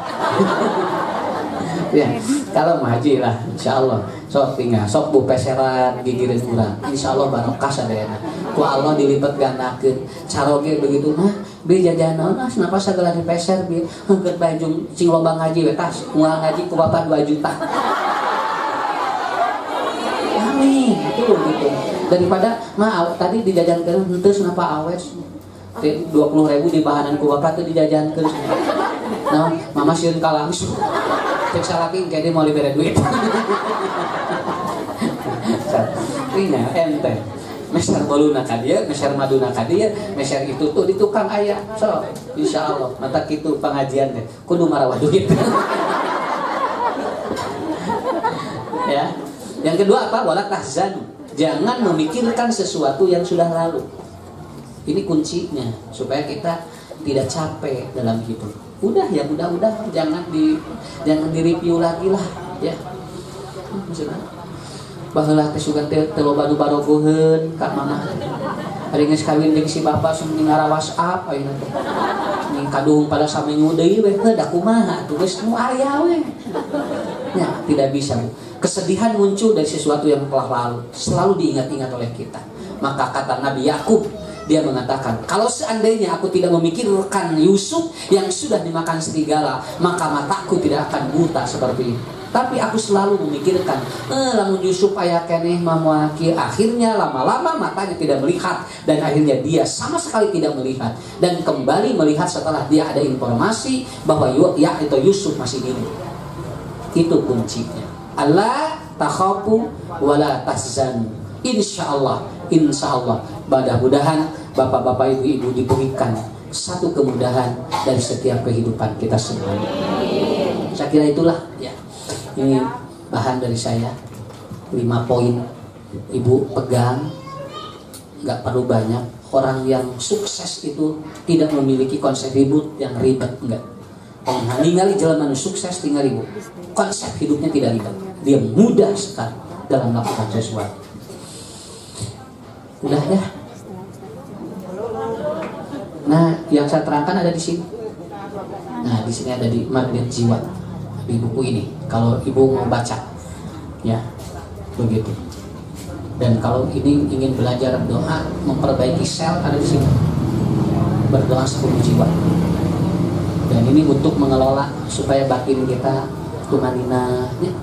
Ya, kalau mah haji lah, insyaallah. Sok tinggal, sok bu peseran gigireun urang. Insyaallah barokah sadayana. Ku Allah dilipat gandakeun. Caroge begitu mah, beli jajan naon kenapa sagala dipeser bi. Heukeut bae jung cing loba ngaji we tas. Moal ngaji ku bapak 2 juta. Amin, itu gitu. Daripada mah tadi dijajankeun henteu kenapa awes. 20.000 di bahanan ku bapak teh dijajankeun. Nah, mama sieun ka langsung. Cek salaki kayaknya mau libere duit. Ini ente meser boluna ka dieu, meser maduna ka dieu, meser itu tuh di tukang aya. So, insyaallah mata kitu pengajian teh kudu marawah duit. Ya. Yang kedua apa? Wala tahzan. Jangan memikirkan sesuatu yang sudah lalu. Ini kuncinya supaya kita tidak capek dalam hidup. Udah ya, udah jangan di-review lagi lah ya. Maksudnya baheula teh sugan teh loba nu barogoheun ka mama. Ari geus kawin jeung si bapa sung ngara WhatsApp ayeuna teh. Ning kaduhung pada saminggu deui we da kumaha atuh geus nu aya we. Ya, tidak bisa. Kesedihan muncul dari sesuatu yang telah lalu, selalu diingat-ingat oleh kita. Maka kata Nabi Yakub, dia mengatakan, kalau seandainya aku tidak memikirkan Yusuf yang sudah dimakan serigala, maka mataku tidak akan buta seperti ini. Tapi aku selalu memikirkan, lamun Yusuf aya keneh mamaki. Akhirnya lama-lama matanya tidak melihat, dan akhirnya dia sama sekali tidak melihat, dan kembali melihat setelah dia ada informasi bahwa ya itu Yusuf masih hidup. Itu kuncinya. Allah takhafu wala tahzanu. Insyaallah, mudah-mudahan bapak-bapak, ibu-ibu diberikan satu kemudahan dari setiap kehidupan kita semua. Saya kira itulah ya. Ini bahan dari saya 5 poin. Ibu pegang, nggak perlu banyak. Orang yang sukses itu tidak memiliki konsep ribut yang ribet, enggak. Ningali jalan manusia sukses tinggal ibu. Konsep hidupnya tidak ribet. Dia mudah sekali dalam melakukan sesuatu. Udah ya. Nah, yang saya terangkan ada di sini. Nah, di sini ada di Magnet Jiwa di buku ini. Kalau ibu mau baca, ya begitu. Dan kalau ini ingin belajar doa memperbaiki sel, ada di sini. Berdoa 10 jiwa. Dan ini untuk mengelola supaya batin kita tumanina, ya,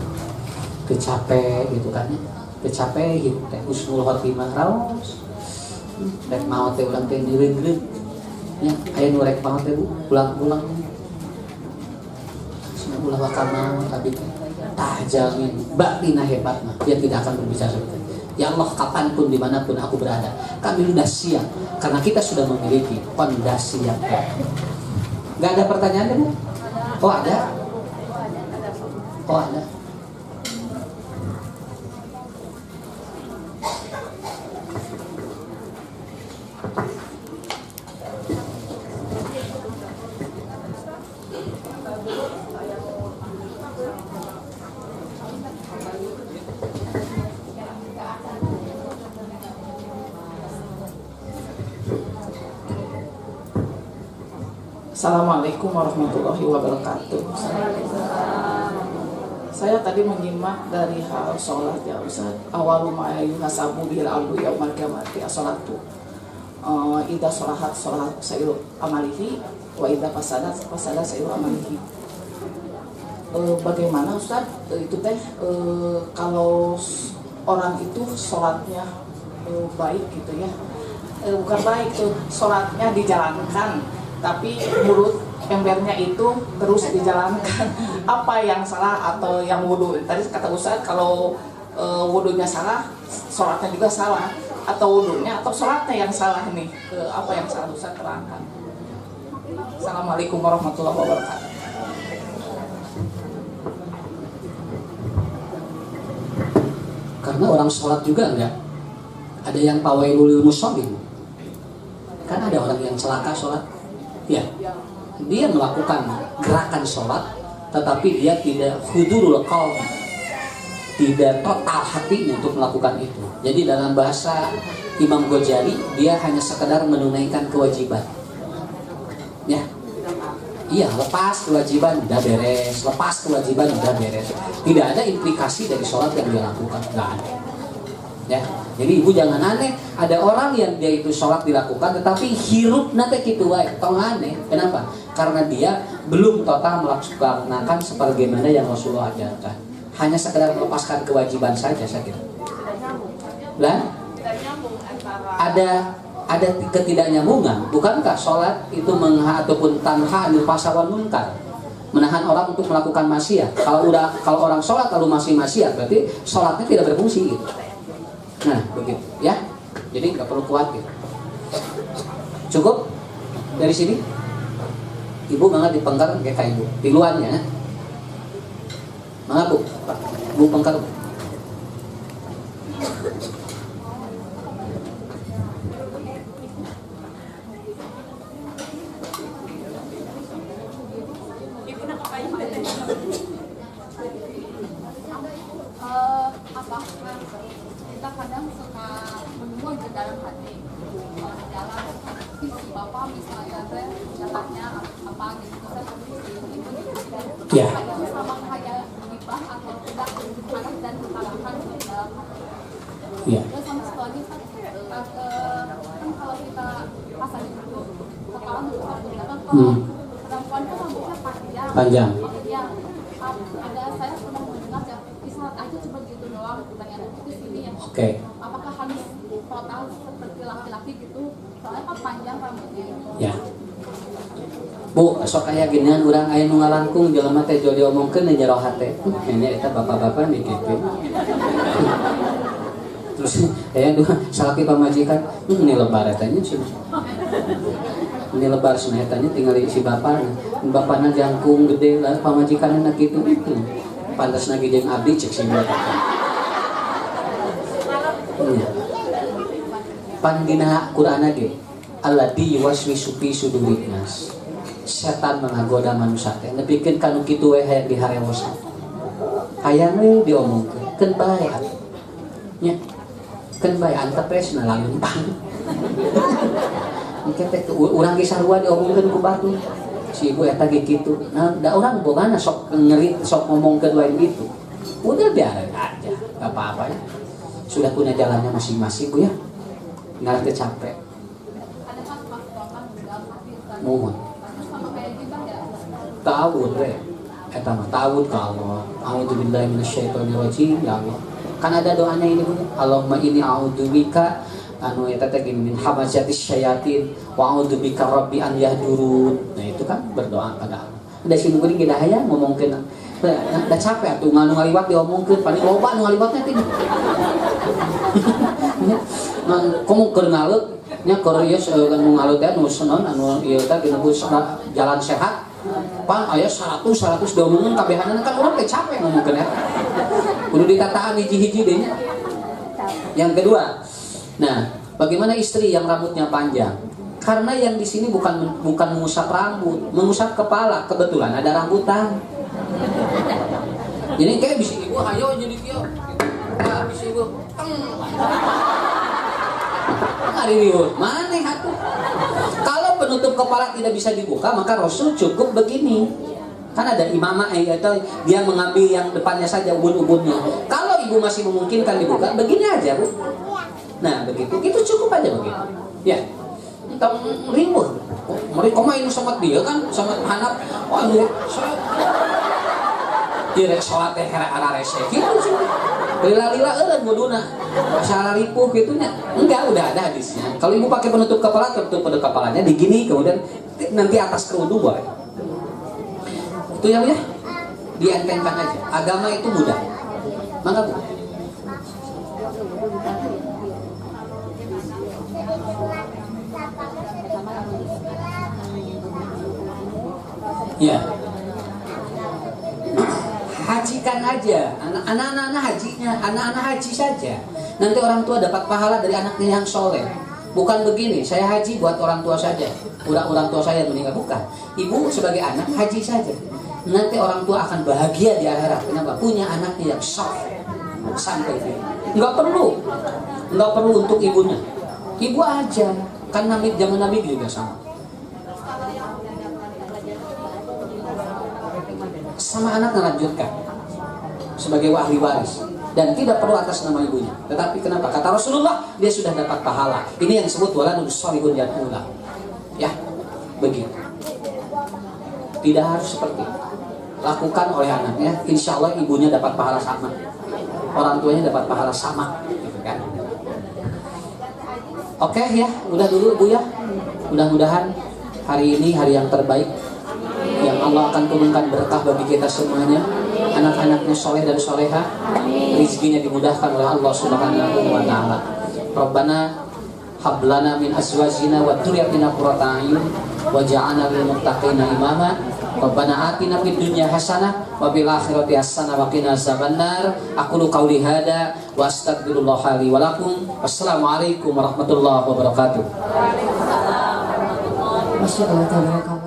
kecapek gitu kan, ya. Kecapek gitu, husnul khotimah raos. Rek maot teh urang teh direug-reug. Ya, aya nu rek maot teh pulang-pulang. Semua ulah bakal maot tapi tah jamin batina hebat mah. Dia tidak akan berbicara seperti itu. Ya Allah, kapanpun dimanapun aku berada, kami sudah siap karena kita sudah memiliki fondasi yang kuat. Gak ada pertanyaan deh, Bu? Oh ada? Oh ada. Assalamualaikum warahmatullahi wabarakatuh. Saya tadi menyimak dari hal sholat ya Ustaz. Awalu ma yuhasabu bil abdu yaumal qiyamati as-sholatu. Idza sholahat sa'iru amalihi wa idza fasadat sa'iru amalihi. Bagaimana Ustaz itu teh kalau orang itu sholatnya baik gitu ya. Bukan baik tuh, sholatnya dijalankan, tapi mulut embernya itu terus dijalankan. Apa yang salah atau yang wudhu? Tadi kata Ustaz kalau wudhunya salah, sholatnya juga salah. Atau wudhunya atau sholatnya yang salah nih? Apa yang salah Ustaz terangkan? Assalamualaikum warahmatullahi wabarakatuh. Karena orang sholat juga enggak ada yang pawailul musholin. Kan ada orang yang celaka sholat. Ya, dia melakukan gerakan sholat, tetapi dia tidak hudurul qalb, tidak total hatinya untuk melakukan itu. Jadi dalam bahasa Imam Ghazali, dia hanya sekedar menunaikan kewajiban. Ya, iya, lepas kewajiban udah beres, lepas kewajiban udah beres. Tidak ada implikasi dari sholat yang dia lakukan, nggak ada. Ya, jadi ibu jangan aneh. Ada orang yang dia itu sholat dilakukan, tetapi hirup nanti gitu wae, tong aneh. Kenapa? Karena dia belum total melaksanakan sebagaimana yang Rasulullah ajarkan. Hanya sekedar melepaskan kewajiban saja, saya kira. Dan ada ketidaknyambungan. Bukankah sholat itu ataupun tanha anil fahsya wal munkar, menahan orang untuk melakukan maksiat? Kalau orang sholat lalu masih maksiat, berarti sholatnya tidak berfungsi gitu. Nah, begitu ya. Jadi nggak perlu khawatir. Cukup dari sini. Ibu banget dipengkar kayak ibu. Di luarnya. Mana Bu? Bu pengkar. Ya. sama kayak gibah atau tidak anak dan kekalahan dalam Ya. terus sama satu lagi kan kalau kita pasang itu kepala menurut kan kalau perempuan itu rambutnya Panjang. ya ada saya pernah mendengar ya isyarat aja cuma gitu doang pertanyaan itu sini ya Oke. apakah harus total seperti laki-laki gitu soalnya kan panjang rambutnya Ya. Bu, sok aya ginian urang aya nu ngalangkung jelema teh jo diomongkeun di jero hate. Ini eta bapak-bapak nih gitu. Terus aya dua salaki pamajikan, ini lebar eta nya sih. Ini lebar cenah eta nya tinggal si bapana. Bapana jangkung gede lah pamajikanna kitu itu. Pantasna ge jeung abdi cek si bapak. Pan dina Qur'an ge alladzi yuwaswisu fi sudurin nas. Setan mengagoda manusia teh nepikeun kanu kitu we hayang diharewosan. Hayang we diomongkeun keun bae atuh. Nya. Keun bae antepresna lalumpang. Engke teh urang ge sarua diomongkeun ku batu. Si ibu eta ge kitu. Nah, da urang bogana sok ngerit sok ngomongkeun wae gitu. Udah biarin aja, enggak apa-apa ya. Sudah punya jalannya masing-masing Bu ya. Ngarep teh capek. ada kan faktor dalam hati kan Mohon. sama kayak gibah ya Ta'awud we. Eta mah ta'awud ka Allah. A'udzubillahi minasyaitonir rajim ya Allah. Kan ada doanya ini Bu. Allahumma inni a'udzubika anu eta teh min hamazatis syayatin wa a'udzubika rabbi an yahdurun. Nah itu kan berdoa pada Allah. Da sini geuning ge dahaya ngomongkeun. Da capek atuh nganu ngaliwat diomongkeun paling loba nu ngaliwatna teh. Komo keur ngaleuk nya keur ieu nu ngaleuk teh nu senon anu ieu teh disebut jalan sehat. Pan aya 100 diomongkeun kabehanana kan urang teh capek ngomongkeun eta. Kudu ditataan hiji-hiji deui nya. Yang kedua, nah, bagaimana istri yang rambutnya panjang? Karena yang di sini bukan mengusap rambut, mengusap kepala. Kebetulan ada rambutan. Jadi kayak bisa ibu, ayo jadi kieu. Nah, bisa ibu. Hari riweuh, maneh atuh. Kalau penutup kepala tidak bisa dibuka, maka Rasul cukup begini. Kan ada imamah atau dia mengambil yang depannya saja ubun-ubunnya. Kalau ibu masih memungkinkan dibuka, begini aja Bu. Nah begitu, itu cukup aja begitu. Ya, entah riweuh. Mereka main sama dia kan, sama anak. Wah ini saya direk sholat teh ara rese gitu sih. Lila-lila eureun wuduna. Salah ripuh gitu nya. Enggak, udah ada hadisnya. Kalau ibu pakai penutup kepala, tutup pada kepalanya digini kemudian nanti atas ke wudu bae. Itu ya Bu ya. Dientengkan aja. Agama itu mudah. Mangga Bu. Ya. Hajikan aja, anak-anak hajinya, anak-anak haji saja. Nanti orang tua dapat pahala dari anaknya yang soleh. Bukan begini, saya haji buat orang tua saja. Orang tua saya meninggal, bukan. Ibu sebagai anak haji saja. Nanti orang tua akan bahagia di akhirat. Kenapa? Punya anaknya yang soleh. Sampai itu. Nggak perlu untuk ibunya. Ibu aja. Kan Nabi zaman Nabi juga sama. Sama anak melanjutkan sebagai ahli waris dan tidak perlu atas nama ibunya. Tetapi kenapa? Kata Rasulullah, dia sudah dapat pahala. Ini yang disebut waladun sholihun yad'ulah. Ya, begitu. Tidak harus seperti itu. Lakukan oleh anaknya, insya Allah ibunya dapat pahala sama, orang tuanya dapat pahala sama, gitu kan? Oke ya, udah dulu Bu ya. Mudah-mudahan hari ini hari yang terbaik, yang Allah akan turunkan berkah bagi kita semuanya, anak-anaknya soleh dan soleha, rizkinya dimudahkan oleh Allah Subhanahu wa Ta'ala. Rabbana hablana min azwajina wa dzurriyyatina qurrata a'yun waj'alna lil muttaqina imama. Rabbana atina fid dunya hasanah wa fil akhirati hasanah wa qina azabannar. Aqulu qauli hada wa astaghfirullah li wa lakum. Wassalamualaikum warahmatullahi wabarakatuh. Masya Allah,